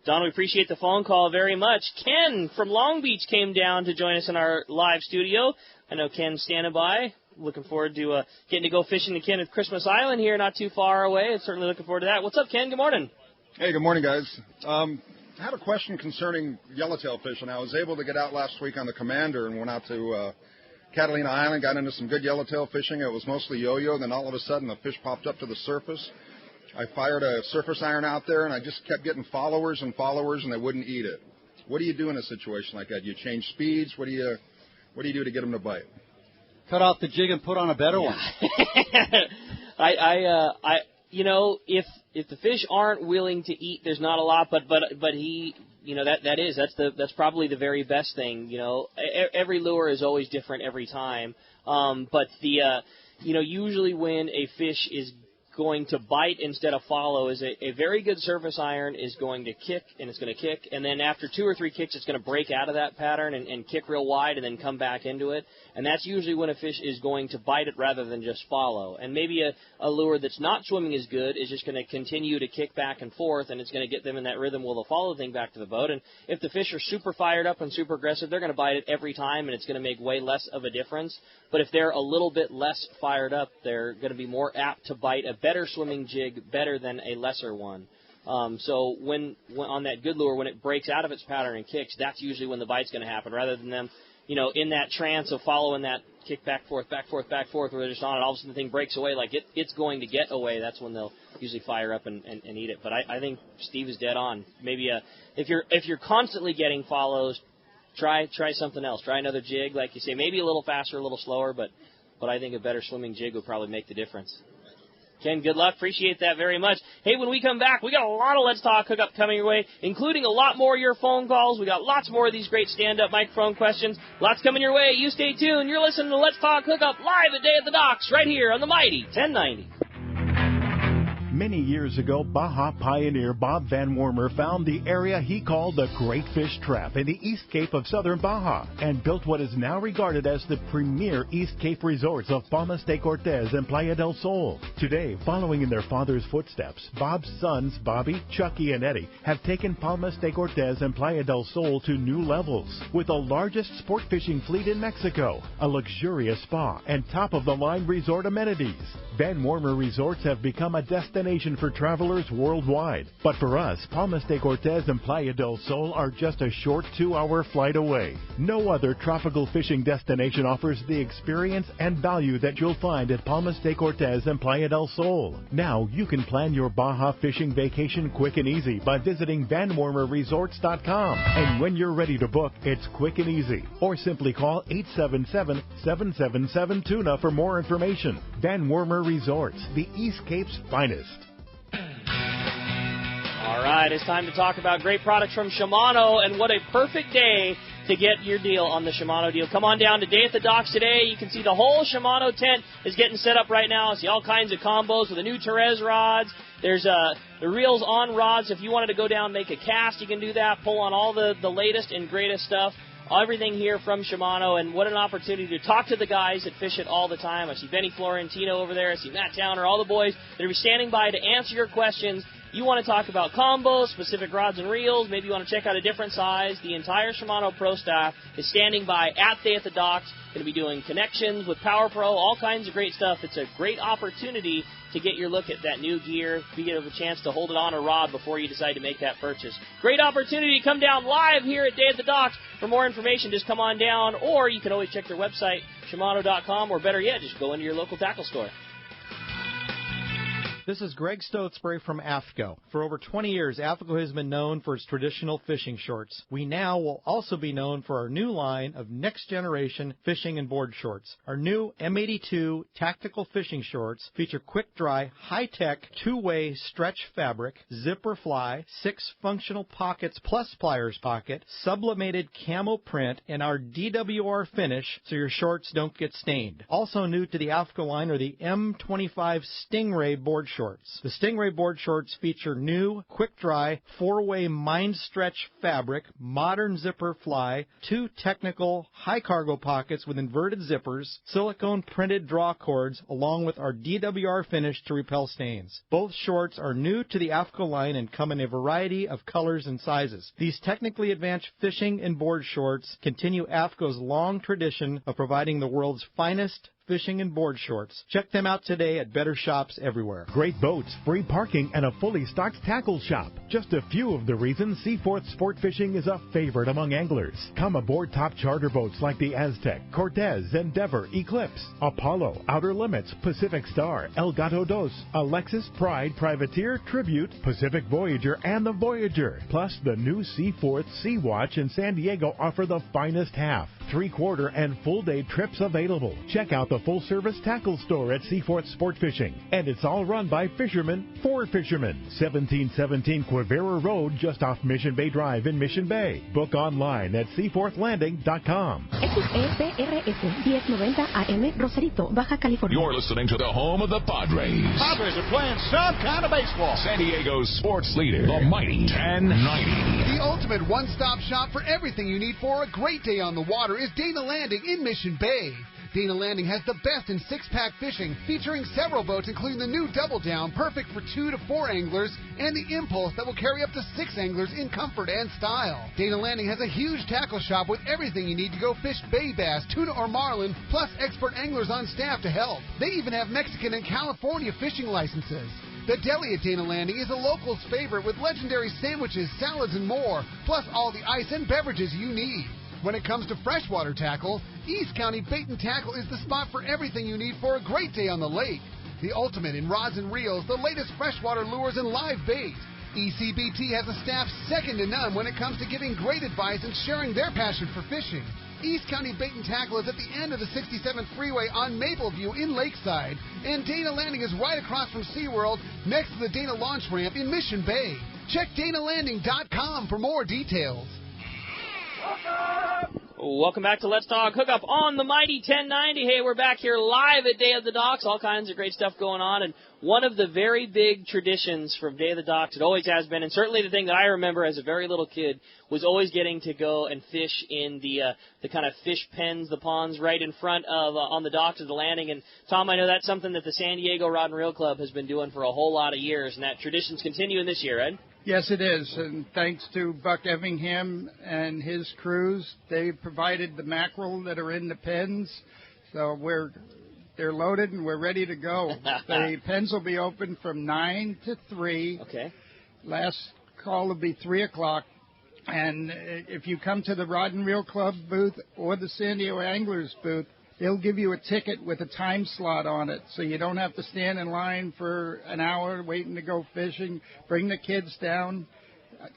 S2: Don, we appreciate the phone call very much. Ken from Long Beach came down to join us in our live studio. I know Ken's standing by. Looking forward to getting to go fishing again at Christmas Island here, not too far away. Certainly looking forward to that. What's up, Ken? Good morning.
S15: Hey, good morning, guys. I had a question concerning yellowtail fishing. I was able to get out last week on the Commander and went out to Catalina Island, got into some good yellowtail fishing. It was mostly yo-yo. Then all of a sudden, the fish popped up to the surface. I fired a surface iron out there, and I just kept getting followers, and they wouldn't eat it. What do you do in a situation like that? Do you change speeds? What do you do to get them to bite?
S7: Cut off the jig and put on a better one.
S2: If the fish aren't willing to eat, there's not a lot. But he, that's probably the very best thing. Every lure is always different every time. But usually when a fish is going to bite instead of follow is a very good surface iron is going to kick, and it's going to kick, and then after 2 or 3 kicks it's going to break out of that pattern and kick real wide and then come back into it. And that's usually when a fish is going to bite it rather than just follow. And maybe a lure that's not swimming as good is just going to continue to kick back and forth, and it's going to get them in that rhythm where they'll follow the thing back to the boat. And if the fish are super fired up and super aggressive, they're going to bite it every time, and it's going to make way less of a difference. But if they're a little bit less fired up, they're going to be more apt to bite a better swimming jig better than a lesser one. So when on that good lure, when it breaks out of its pattern and kicks, that's usually when the bite's going to happen, rather than them, in that trance of following that kick back, forth, where they're just on it, all of a sudden the thing breaks away like it's going to get away. That's when they'll usually fire up and eat it. But I think Steve is dead on. Maybe if you're constantly getting follows, try something else. Try another jig, like you say, maybe a little faster, a little slower, but I think a better swimming jig would probably make the difference. Ken, good luck. Appreciate that very much. Hey, when we come back, we got a lot of Let's Talk Hookup coming your way, including a lot more of your phone calls. We got lots more of these great stand-up microphone questions. Lots coming your way. You stay tuned. You're listening to Let's Talk Hookup live at Day at the Docks right here on the mighty 1090.
S3: Many years ago, Baja pioneer Bob Van Wormer found the area he called the Great Fish Trap in the East Cape of southern Baja and built what is now regarded as the premier East Cape resorts of Palmas de Cortez and Playa del Sol. Today, following in their father's footsteps, Bob's sons, Bobby, Chucky, and Eddie, have taken Palmas de Cortez and Playa del Sol to new levels. With the largest sport fishing fleet in Mexico, a luxurious spa, and top-of-the-line resort amenities, Van Wormer Resorts have become a destination for travelers worldwide. But for us, Palmas de Cortez and Playa del Sol are just a short 2-hour flight away. No other tropical fishing destination offers the experience and value that you'll find at Palmas de Cortez and Playa del Sol. Now you can plan your Baja fishing vacation quick and easy by visiting VanWormerResorts.com. And when you're ready to book, it's quick and easy. Or simply call 877-777-TUNA for more information. Van Wormer Resorts, the East Cape's finest.
S2: All right, it's time to talk about great products from Shimano, and what a perfect day to get your deal on the Shimano deal. Come on down to Day at the Docks today. You can see the whole Shimano tent is getting set up right now. See all kinds of combos with the new Therese rods. There's the reels on rods. If you wanted to go down and make a cast, you can do that. Pull on all the latest and greatest stuff. Everything here from Shimano, and what an opportunity to talk to the guys that fish it all the time. I see Benny Florentino over there. I see Matt Towner, all the boys that will be standing by to answer your questions you want to talk about combos, specific rods and reels, maybe you want to check out a different size, the entire Shimano Pro staff is standing by at Day at the Docks, going to be doing connections with Power Pro, all kinds of great stuff. It's a great opportunity to get your look at that new gear, be able a chance to hold it on a rod before you decide to make that purchase. Great opportunity to come down live here at Day at the Docks. For more information, just come on down, or you can always check their website, Shimano.com, or better yet, just go into your local tackle store.
S16: This is Greg Stoatsbury from AFCO. For over 20 years, AFCO has been known for its traditional fishing shorts. We now will also be known for our new line of next-generation fishing and board shorts. Our new M82 tactical fishing shorts feature quick-dry, high-tech, two-way stretch fabric, zipper fly, 6 functional pockets plus pliers pocket, sublimated camo print, and our DWR finish so your shorts don't get stained. Also new to the AFCO line are the M25 Stingray board shorts. The Stingray board shorts feature new, quick-dry, 4-way mind stretch fabric, modern zipper fly, 2 technical high-cargo pockets with inverted zippers, silicone printed draw cords, along with our DWR finish to repel stains. Both shorts are new to the AFCO line and come in a variety of colors and sizes. These technically advanced fishing and board shorts continue AFCO's long tradition of providing the world's finest fishing and board shorts. Check them out today at better shops everywhere.
S3: Great boats, free parking, and a fully stocked tackle shop. Just a few of the reasons Seaforth Sport Fishing is a favorite among anglers. Come aboard top charter boats like the Aztec, Cortez, Endeavor, Eclipse, Apollo, Outer Limits, Pacific Star, El Gato Dos, Alexis, Pride, Privateer, Tribute, Pacific Voyager, and the Voyager. Plus, the new Seaforth Sea Watch in San Diego offer the finest half, 3/4, and full-day trips available. Check out the full-service tackle store at Seaforth Sport Fishing. And it's all run by fishermen for fishermen. 1717 Quivira Road, just off Mission Bay Drive in Mission Bay. Book online at seaforthlanding.com.
S17: XEPRS 1090 AM, Rosarito, Baja California.
S18: You're listening to the home of the Padres.
S19: Padres are playing some kind of baseball.
S18: San Diego's sports leader, the mighty 1090.
S8: The ultimate one-stop shop for everything you need for a great day on the water is Dana Landing in Mission Bay. Dana Landing has the best in six-pack fishing, featuring several boats, including the new Double Down, perfect for 2 to 4 anglers, and the Impulse that will carry up to 6 anglers in comfort and style. Dana Landing has a huge tackle shop with everything you need to go fish bay bass, tuna, or marlin, plus expert anglers on staff to help. They even have Mexican and California fishing licenses. The deli at Dana Landing is a local's favorite with legendary sandwiches, salads, and more, plus all the ice and beverages you need. When it comes to freshwater tackle, East County Bait and Tackle is the spot for everything you need for a great day on the lake. The ultimate in rods and reels, the latest freshwater lures, and live bait. ECBT has a staff second to none when it comes to giving great advice and sharing their passion for fishing. East County Bait and Tackle is at the end of the 67th Freeway on Mapleview in Lakeside, and Dana Landing is right across from SeaWorld next to the Dana Launch Ramp in Mission Bay. Check DanaLanding.com for more details.
S2: Welcome back to Let's Talk Hookup on the Mighty 1090. Hey, we're back here live at Day of the Docks. All kinds of great stuff going on. And one of the very big traditions from Day of the Docks, it always has been, and certainly the thing that I remember as a very little kid, was always getting to go and fish in the kind of fish pens, the ponds right in front of, on the docks of the landing. And, Tom, I know that's something that the San Diego Rod and Reel Club has been doing for a whole lot of years, and that tradition's continuing this year, right?
S20: Yes, it is, and thanks to Buck Evingham and his crews, they provided the mackerel that are in the pens, so they're loaded and we're ready to go. The pens will be open from 9 to 3.
S2: Okay.
S20: Last call will be 3 o'clock, and if you come to the Rod and Reel Club booth or the San Diego Anglers booth, they'll give you a ticket with a time slot on it, so you don't have to stand in line for an hour waiting to go fishing. Bring the kids down,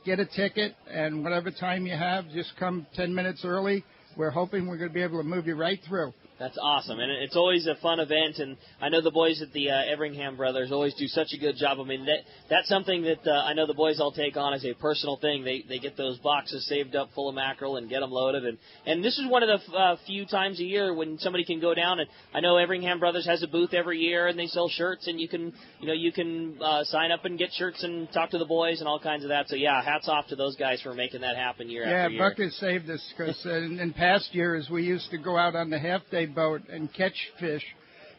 S20: get a ticket, and whatever time you have, just come 10 minutes early. We're hoping we're going to be able to move you right through.
S2: That's awesome, and it's always a fun event, and I know the boys at the Everingham brothers always do such a good job. I mean, that's something that I know the boys all take on as a personal thing. They get those boxes saved up full of mackerel and get them loaded, and this is one of the few times a year when somebody can go down, and I know Everingham brothers has a booth every year, and they sell shirts, and you can sign up and get shirts and talk to the boys and all kinds of that. So yeah, hats off to those guys for making that happen year after year.
S20: Yeah, Buck has saved us because in past years we used to go out on the half-day boat and catch fish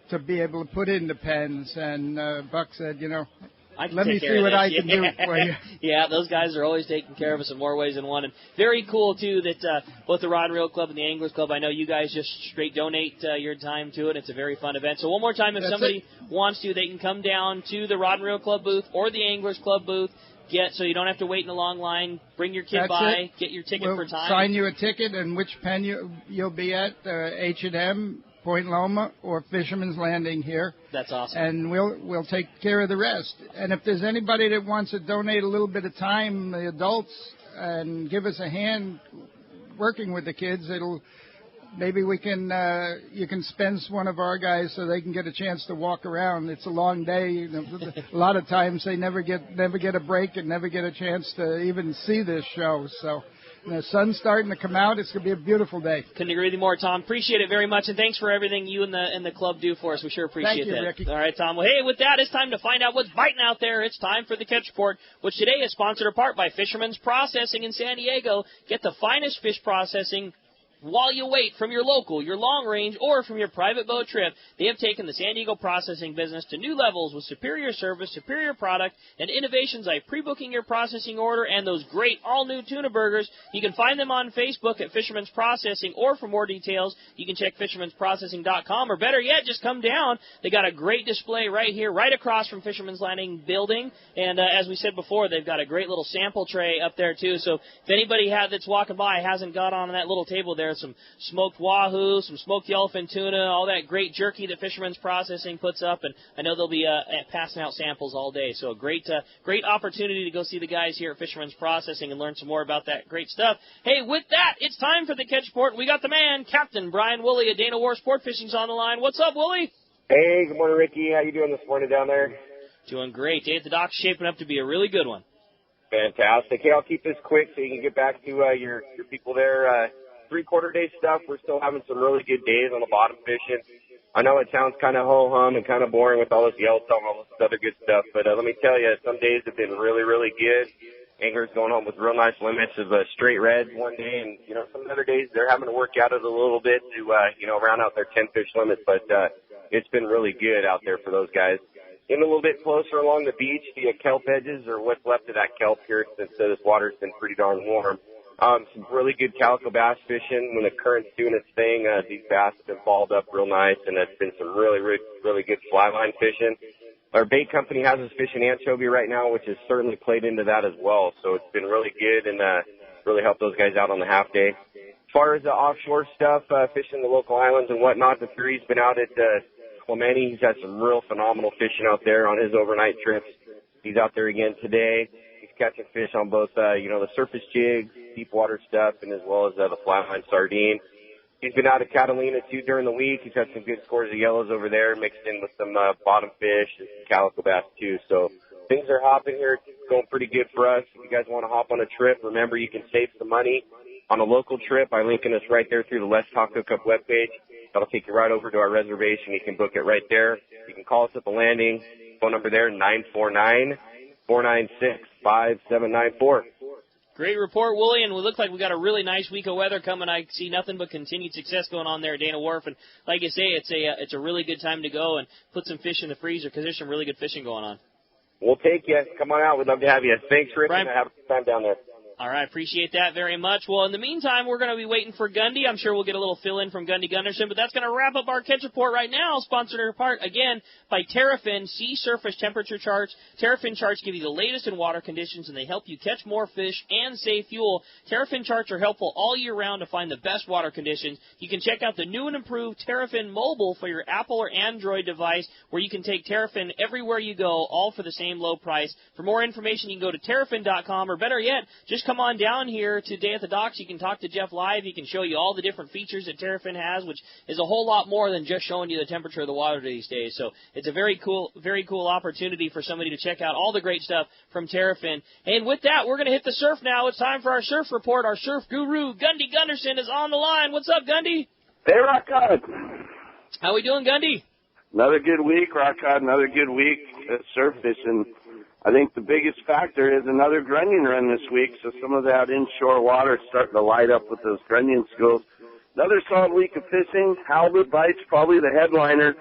S20: to be able to put in the pens, and Buck said, Let me see what I can do for you.
S2: Yeah, those guys are always taking care of us in more ways than one. And very cool, too, that both the Rod and Reel Club and the Anglers Club, I know you guys just straight donate your time to it. It's a very fun event. So one more time, if somebody wants to, they can come down to the Rod and Reel Club booth or the Anglers Club booth. So you don't have to wait in a long line. Bring your kid by, get your ticket for time.
S20: Sign you a ticket and which pen you'll be at, H&M, Point Loma, or Fisherman's Landing here.
S2: That's awesome.
S20: And we'll take care of the rest. And if there's anybody that wants to donate a little bit of time, the adults, and give us a hand working with the kids, maybe we can you can spend one of our guys so they can get a chance to walk around. It's a long day. A lot of times they never get a break and never get a chance to even see this show. So the sun's starting to come out. It's going to be a beautiful day.
S2: Couldn't agree with you more, Tom. Appreciate it very much, and thanks for everything you and the club do for us. We sure appreciate that.
S20: Thank you, Ricky.
S2: All right, Tom. Well, hey, with that, it's time to find out what's biting out there. It's time for the Catch Report, which today is sponsored in part by Fisherman's Processing in San Diego. Get the finest fish processing while you wait from your local, your long range, or from your private boat trip. They have taken the San Diego processing business to new levels with superior service, superior product, and innovations like pre-booking your processing order and those great all-new tuna burgers. You can find them on Facebook at Fisherman's Processing, or for more details, you can check fishermansprocessing.com, or better yet, just come down. They got a great display right here, right across from Fisherman's Landing building, and as we said before, they've got a great little sample tray up there, too, so if anybody that's walking by hasn't got on that little table there, some smoked wahoo, some smoked yellowfin tuna, all that great jerky that Fisherman's Processing puts up, and I know they'll be passing out samples all day. So a great opportunity to go see the guys here at Fisherman's Processing and learn some more about that great stuff. Hey, with that, it's time for the Catch Report. We got the man, Captain Brian Woolley at Dana War Sport Fishing's on the line. What's up, Woolley?
S21: Hey, good morning, Ricky. How you doing this morning down there?
S2: Doing great. Day at the Dock's shaping up to be a really good one.
S21: Fantastic. Hey, I'll keep this quick so you can get back to your people there. 3/4 day stuff, we're still having some really good days on the bottom fishing. I know it sounds kind of ho-hum and kind of boring with all this yellowtail and all this other good stuff, but let me tell you, some days have been really, really good. Anglers going home with real nice limits of straight reds one day, and, some other days they're having to work out it a little bit to, round out their 10-fish limits, but it's been really good out there for those guys. In a little bit closer along the beach, the kelp edges, or what's left of that kelp here since this water's been pretty darn warm. Some really good calico bass fishing. When the current's doing its thing, these bass have been balled up real nice, and it's been some really, really, really good fly line fishing. Our bait company has us fishing anchovy right now, which has certainly played into that as well. So it's been really good and really helped those guys out on the half day. As far as the offshore stuff, fishing the local islands and whatnot, the Fury's been out at Clemente. He's had some real phenomenal fishing out there on his overnight trips. He's out there again today. Catching fish on both, the surface jigs, deep water stuff, and as well as the flatline sardine. He's been out at Catalina, too, during the week. He's had some good scores of yellows over there, mixed in with some bottom fish and calico bass, too. So things are hopping here. It's going pretty good for us. If you guys want to hop on a trip, remember you can save some money on a local trip by linking us right there through the Let's Talk Hookup webpage. That'll take you right over to our reservation. You can book it right there. You can call us at the landing. Phone number there, 949-496-5794.
S2: Great report, Woolley, and we look like we got a really nice week of weather coming. I see nothing but continued success going on there at Dana Wharf, and like I say, it's a really good time to go and put some fish in the freezer because there's some really good fishing going on.
S21: We'll take you. Come on out. We'd love to have you. Thanks, Rick, and have a good time down there.
S2: All right, appreciate that very much. Well, in the meantime, we're going to be waiting for Gundy. I'm sure we'll get a little fill-in from Gundy Gunderson, but that's going to wrap up our Catch Report right now, sponsored in part, again, by Terrafin Sea Surface Temperature Charts. Terrafin charts give you the latest in water conditions, and they help you catch more fish and save fuel. Terrafin charts are helpful all year round to find the best water conditions. You can check out the new and improved Terrafin Mobile for your Apple or Android device, where you can take Terrafin everywhere you go, all for the same low price. For more information, you can go to terrafin.com, or better yet, just come on down here today at the docks. You can talk to Jeff live. He can show you all the different features that Terrafin has, which is a whole lot more than just showing you the temperature of the water these days. So it's a very cool opportunity for somebody to check out all the great stuff from Terrafin. And with that, we're going to hit the surf now. It's time for our surf report. Our surf guru, Gundy Gunderson, is on the line. What's up, Gundy?
S22: Hey, Rock Cod.
S2: How we doing, Gundy?
S22: Another good week, Rock Cod. Another good week at surf fishing. I think the biggest factor is another grunion run this week, so some of that inshore water is starting to light up with those grunion schools. Another solid week of fishing. Halibut bites, probably the headliner.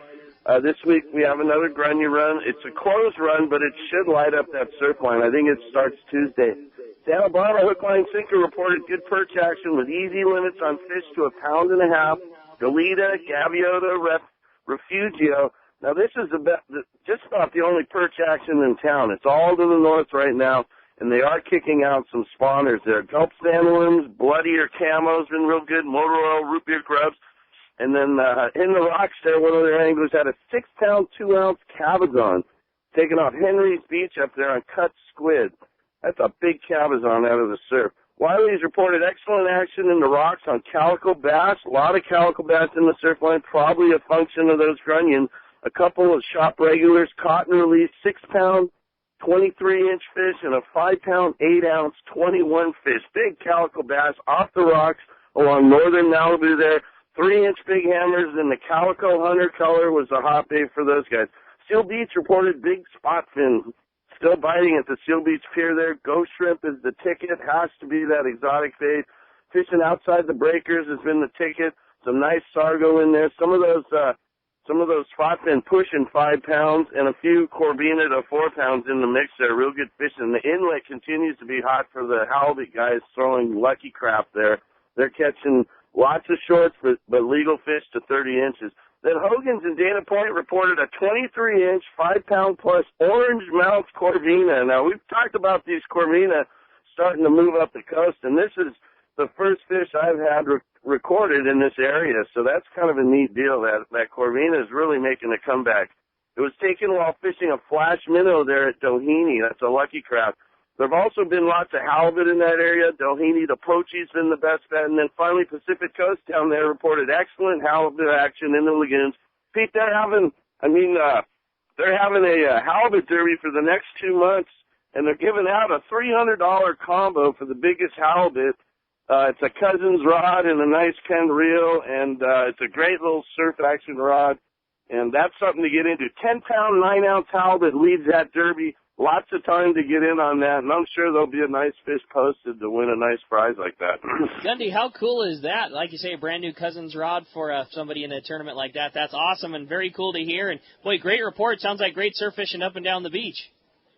S22: This week we have another grunion run. It's a closed run, but it should light up that surf line. I think it starts Tuesday. Santa Barbara Hook Line Sinker reported good perch action with easy limits on fish to 1.5 pounds. Galita, Gaviota, Refugio. Now this is just about the only perch action in town. It's all to the north right now, and they are kicking out some spawners there. Gulp sandworms, bloody or camo's been real good, motor oil, root beer grubs. And then in the rocks there, one of their anglers had a 6-pound, 2-ounce cabezon taking off Henry's Beach up there on cut squid. That's a big cabezon out of the surf. Wiley's reported excellent action in the rocks on calico bass. A lot of calico bass in the surf line, probably a function of those grunion. A couple of shop regulars caught and released 6-pound, 23-inch fish and a 5-pound, 8-ounce, 21 fish. Big calico bass off the rocks along northern Malibu there. 3-inch big hammers and the calico hunter color was the hot bait for those guys. Seal Beach reported big spot fin. Still biting at the Seal Beach Pier there. Ghost shrimp is the ticket. Has to be that exotic bait. Fishing outside the breakers has been the ticket. Some nice sargo in there. Some of those spot fin pushing 5 pounds and a few Corvina to 4 pounds in the mix there. Real good fishing. The inlet continues to be hot for the halibut guys throwing lucky crap there. They're catching lots of shorts, but legal fish to 30 inches. Then Hogan's in Dana Point reported a 23-inch, 5-pound plus orange mouth Corvina. Now, we've talked about these Corvina starting to move up the coast, and this is the first fish I've had recorded in this area, so that's kind of a neat deal. That Corvina is really making a comeback. It was taken while fishing a flash minnow there at Doheny. That's a lucky craft. There have also been lots of halibut in that area. Doheny to Pochi's been the best bet. And then finally Pacific Coast down there reported excellent halibut action in the lagoons. Pete, they're having a halibut derby for the next 2 months, and they're giving out a $300 combo for the biggest halibut. It's a Cousins rod and a nice Penn reel, and it's a great little surf action rod. And that's something to get into. 10-pound, 9-ounce halibut leads that derby. Lots of time to get in on that, and I'm sure there'll be a nice fish posted to win a nice prize like that.
S2: Gundy, how cool is that? Like you say, a brand new Cousins rod for somebody in a tournament like that. That's awesome and very cool to hear. And, boy, great report. Sounds like great surf fishing up and down the beach.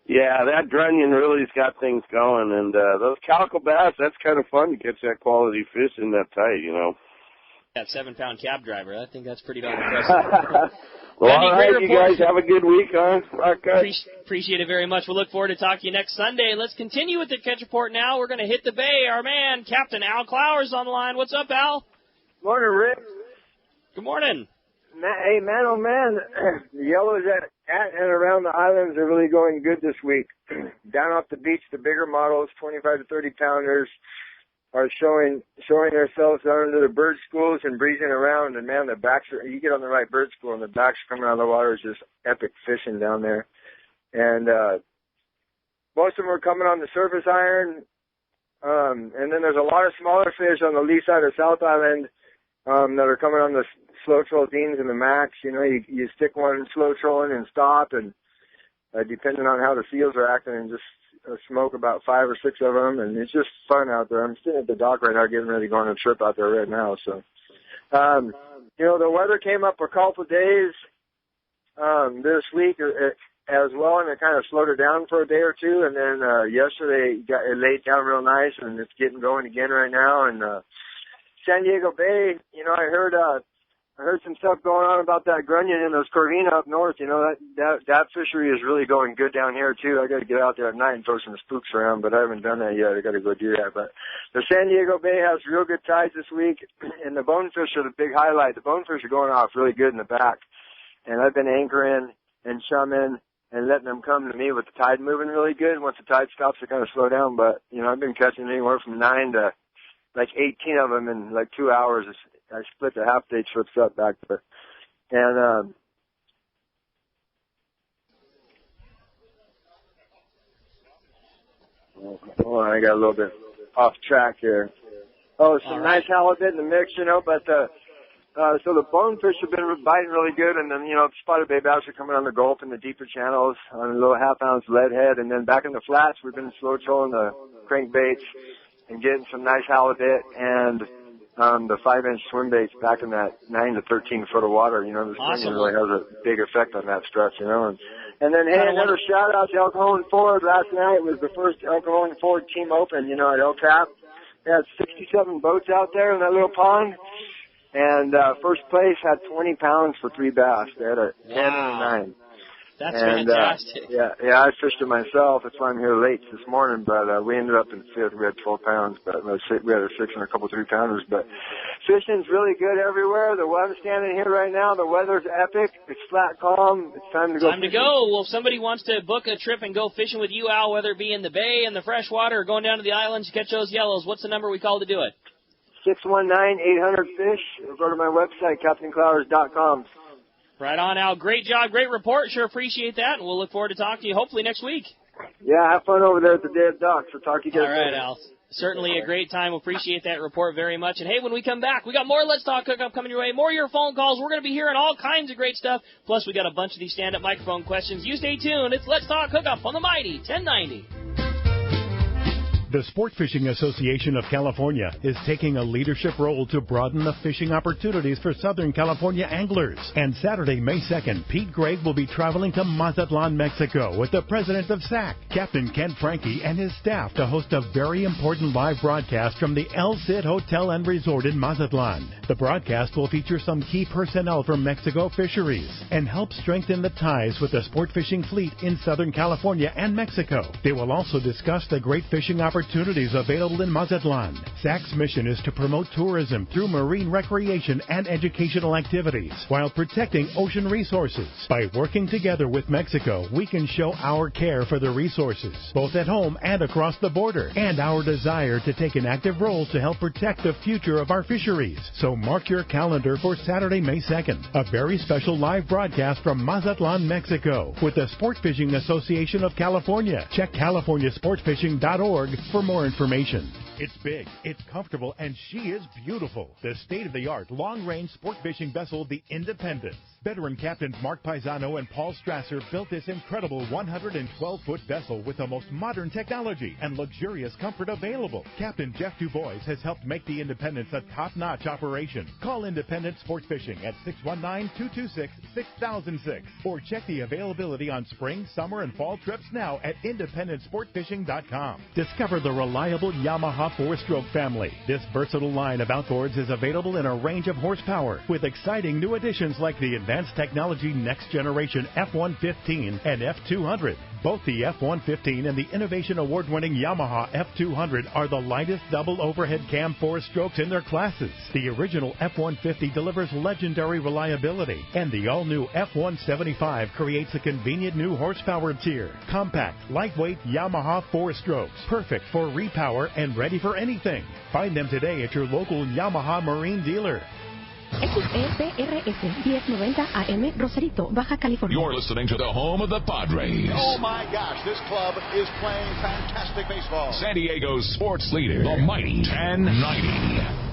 S22: Yeah, that grunion really's got things going, and those calico bass, that's kind of fun to catch that quality fish in that tight, you know.
S2: That 7-pound cab driver, I think that's pretty darn impressive.
S22: Well, all right, you guys have a good week, huh?
S2: Appreciate it very much. We'll look forward to talking to you next Sunday. Let's continue with the Catch Report now. We're going to hit the bay. Our man, Captain Al Clowers, on the line. What's up, Al?
S1: Morning, Rick.
S2: Good morning.
S1: Hey, man, oh, man, the yellows at and around the islands are really going good this week. Down off the beach, the bigger models, 25 to 30-pounders, are showing themselves down into the bird schools and breezing around. And, man, the backs you get on the right bird school, and the backs coming out of the water is just epic fishing down there. And most of them are coming on the surface iron. And then there's a lot of smaller fish on the lee side of South Island that are coming on the slow troll deans and the max. You know, you stick one slow trolling and stop, and depending on how the seals are acting, and just smoke about 5 or 6 of them, and it's just fun out there. I'm sitting at the dock right now getting ready to go on a trip out there right now. So, you know, the weather came up a couple of days this week as well, and it kind of slowed it down for a day or two, and then yesterday it laid down real nice, and it's getting going again right now. And San Diego Bay, you know, I heard some stuff going on about that grunion and those Corvina up north. You know, that fishery is really going good down here too. I got to get out there at night and throw some spooks around, but I haven't done that yet. I got to go do that. But the San Diego Bay has real good tides this week, and the bonefish are the big highlight. The bonefish are going off really good in the back, and I've been anchoring and chumming and letting them come to me with the tide moving really good. Once the tide stops, they kind of slow down. But you know, I've been catching anywhere from 9 to like 18 of them in like 2 hours. I split the half-day trips up back there. And, hold on, I got a little bit off track here. Oh, some nice halibut in the mix, you know, but, so the bonefish have been biting really good, and then, you know, spotted bay bass are coming on the Gulf in the deeper channels on a little half-ounce lead head, and then back in the flats, we've been slow trolling the crankbaits and getting some nice halibut, and the 5-inch swim baits back in that 9 to 13 foot of water. You know, the spring really has a big effect on that stress, you know. And then, hey, another shout out to El Cajon Ford. Last night was the first El Cajon Ford team open, you know, at El Cap. They had 67 boats out there in that little pond. And first place had 20 pounds for 3 bass. They had a 10 and a 9.
S2: That's fantastic.
S1: Yeah, I fished it myself. That's why I'm here late this morning. But we ended up in 5th. We had 12 pounds, but we had a 6 and a couple 3-pounders. But fishing's really good everywhere. The weather standing here right now, the weather's epic. It's flat calm. It's time to go.
S2: Time to go. Well, if somebody wants to book a trip and go fishing with you, Al, whether it be in the bay, in the freshwater, or going down to the islands to catch those yellows, what's the number we call to do it?
S1: 619-800-FISH. Or go to my website, CaptainClowers.com.
S2: Right on, Al. Great job, great report. Sure appreciate that, and we'll look forward to talking to you hopefully next week.
S1: Yeah, have fun over there at the Day of Docks. We'll talk to you guys.
S2: All right, Al. Certainly a great time. We'll appreciate that report very much. And, hey, when we come back, we got more Let's Talk Hookup coming your way, more of your phone calls. We're going to be hearing all kinds of great stuff. Plus, we got a bunch of these stand-up microphone questions. You stay tuned. It's Let's Talk Hookup on the Mighty 1090.
S3: The Sport Fishing Association of California is taking a leadership role to broaden the fishing opportunities for Southern California anglers. And Saturday, May 2nd, Pete Gregg will be traveling to Mazatlan, Mexico with the president of SAC, Captain Ken Frankie, and his staff to host a very important live broadcast from the El Cid Hotel and Resort in Mazatlan. The broadcast will feature some key personnel from Mexico Fisheries and help strengthen the ties with the sport fishing fleet in Southern California and Mexico. They will also discuss the great fishing opportunities available in Mazatlan. SAC's mission is to promote tourism through marine recreation and educational activities while protecting ocean resources. By working together with Mexico, we can show our care for the resources, both at home and across the border, and our desire to take an active role to help protect the future of our fisheries. So mark your calendar for Saturday, May 2nd, a very special live broadcast from Mazatlan, Mexico, with the Sport Fishing Association of California. Check CaliforniaSportFishing.org for more information. It's big, it's comfortable, and she is beautiful. The state-of-the-art long-range sport fishing vessel, the Independence. Veteran captains Mark Paisano and Paul Strasser built this incredible 112-foot vessel with the most modern technology and luxurious comfort available. Captain Jeff Dubois has helped make the Independence a top-notch operation. Call Independence Sports Fishing at 619-226-6006 or check the availability on spring, summer, and fall trips now at IndependenceSportFishing.com. Discover the reliable Yamaha 4-stroke family. This versatile line of outboards is available in a range of horsepower with exciting new additions like the advanced technology next generation F-115 and F-200. Both the F-115 and the Innovation Award-winning Yamaha F-200 are the lightest double overhead cam 4-strokes in their classes. The original F-150 delivers legendary reliability, and the all-new F-175 creates a convenient new horsepower tier. Compact, lightweight Yamaha 4-strokes, perfect for repower and ready for anything. Find them today at your local Yamaha Marine dealer.
S17: XEPRS 1090 AM, Rosarito, Baja California.
S18: You're listening to the home of the Padres.
S19: Oh my gosh, this club is playing fantastic baseball.
S18: San Diego's sports leader, the Mighty 1090.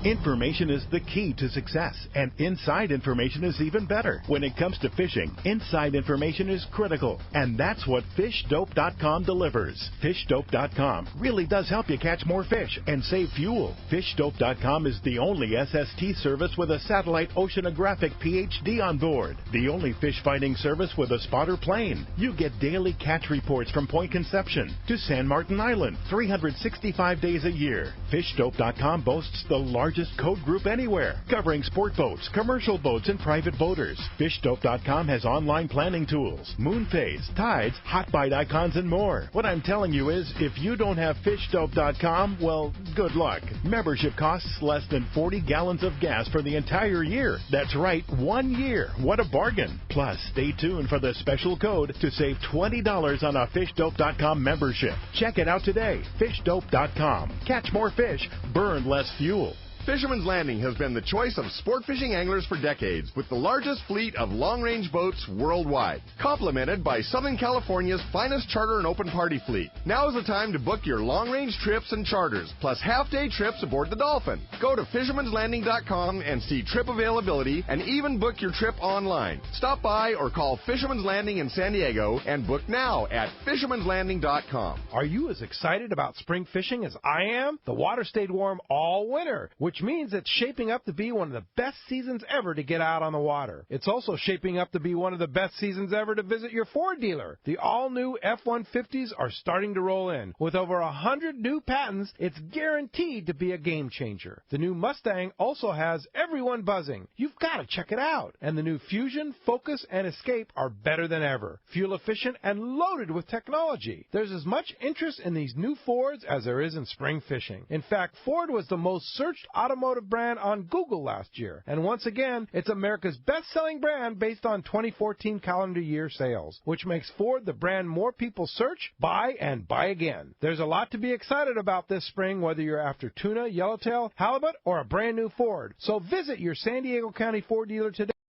S3: Information is the key to success, and inside information is even better. When it comes to fishing, inside information is critical, and that's what FishDope.com delivers. FishDope.com really does help you catch more fish and save fuel. FishDope.com is the only SST service with a satellite oceanographic PhD on board, the only fish finding service with a spotter plane. You get daily catch reports from Point Conception to San Martin Island, 365 days a year. FishDope.com boasts the largest code group anywhere, covering sport boats, commercial boats, and private boaters. FishDope.com has online planning tools, moon phase, tides, hot bite icons, and more. What I'm telling you is, if you don't have FishDope.com, well, good luck. Membership costs less than 40 gallons of gas for the entire year. That's right, 1 year. What a bargain. Plus, stay tuned for the special code to save $20 on a FishDope.com membership. Check it out today. FishDope.com. Catch more fish, burn less fuel.
S4: Fisherman's Landing has been the choice of sport fishing anglers for decades, with the largest fleet of long-range boats worldwide, complemented by Southern California's finest charter and open party fleet. Now is the time to book your long-range trips and charters, plus half-day trips aboard the Dolphin. Go to Fisherman'sLanding.com and see trip availability, and even book your trip online. Stop by or call Fisherman's Landing in San Diego and book now at Fisherman'sLanding.com.
S6: Are you as excited about spring fishing as I am? The water stayed warm all winter, which which means it's shaping up to be one of the best seasons ever to get out on the water. It's also shaping up to be one of the best seasons ever to visit your Ford dealer. The all-new F-150s are starting to roll in. With over 100 new patents, it's guaranteed to be a game changer. The new Mustang also has everyone buzzing. You've got to check it out. And the new Fusion, Focus, and Escape are better than ever. Fuel efficient and loaded with technology. There's as much interest in these new Fords as there is in spring fishing. In fact, Ford was the most searched automotive brand on Google last year. And once again, it's America's best-selling brand based on 2014 calendar year sales, which makes Ford the brand more people search, buy, and buy again. There's a lot to be excited about this spring, whether you're after tuna, yellowtail, halibut, or a brand new Ford. So visit your San Diego County Ford dealer today.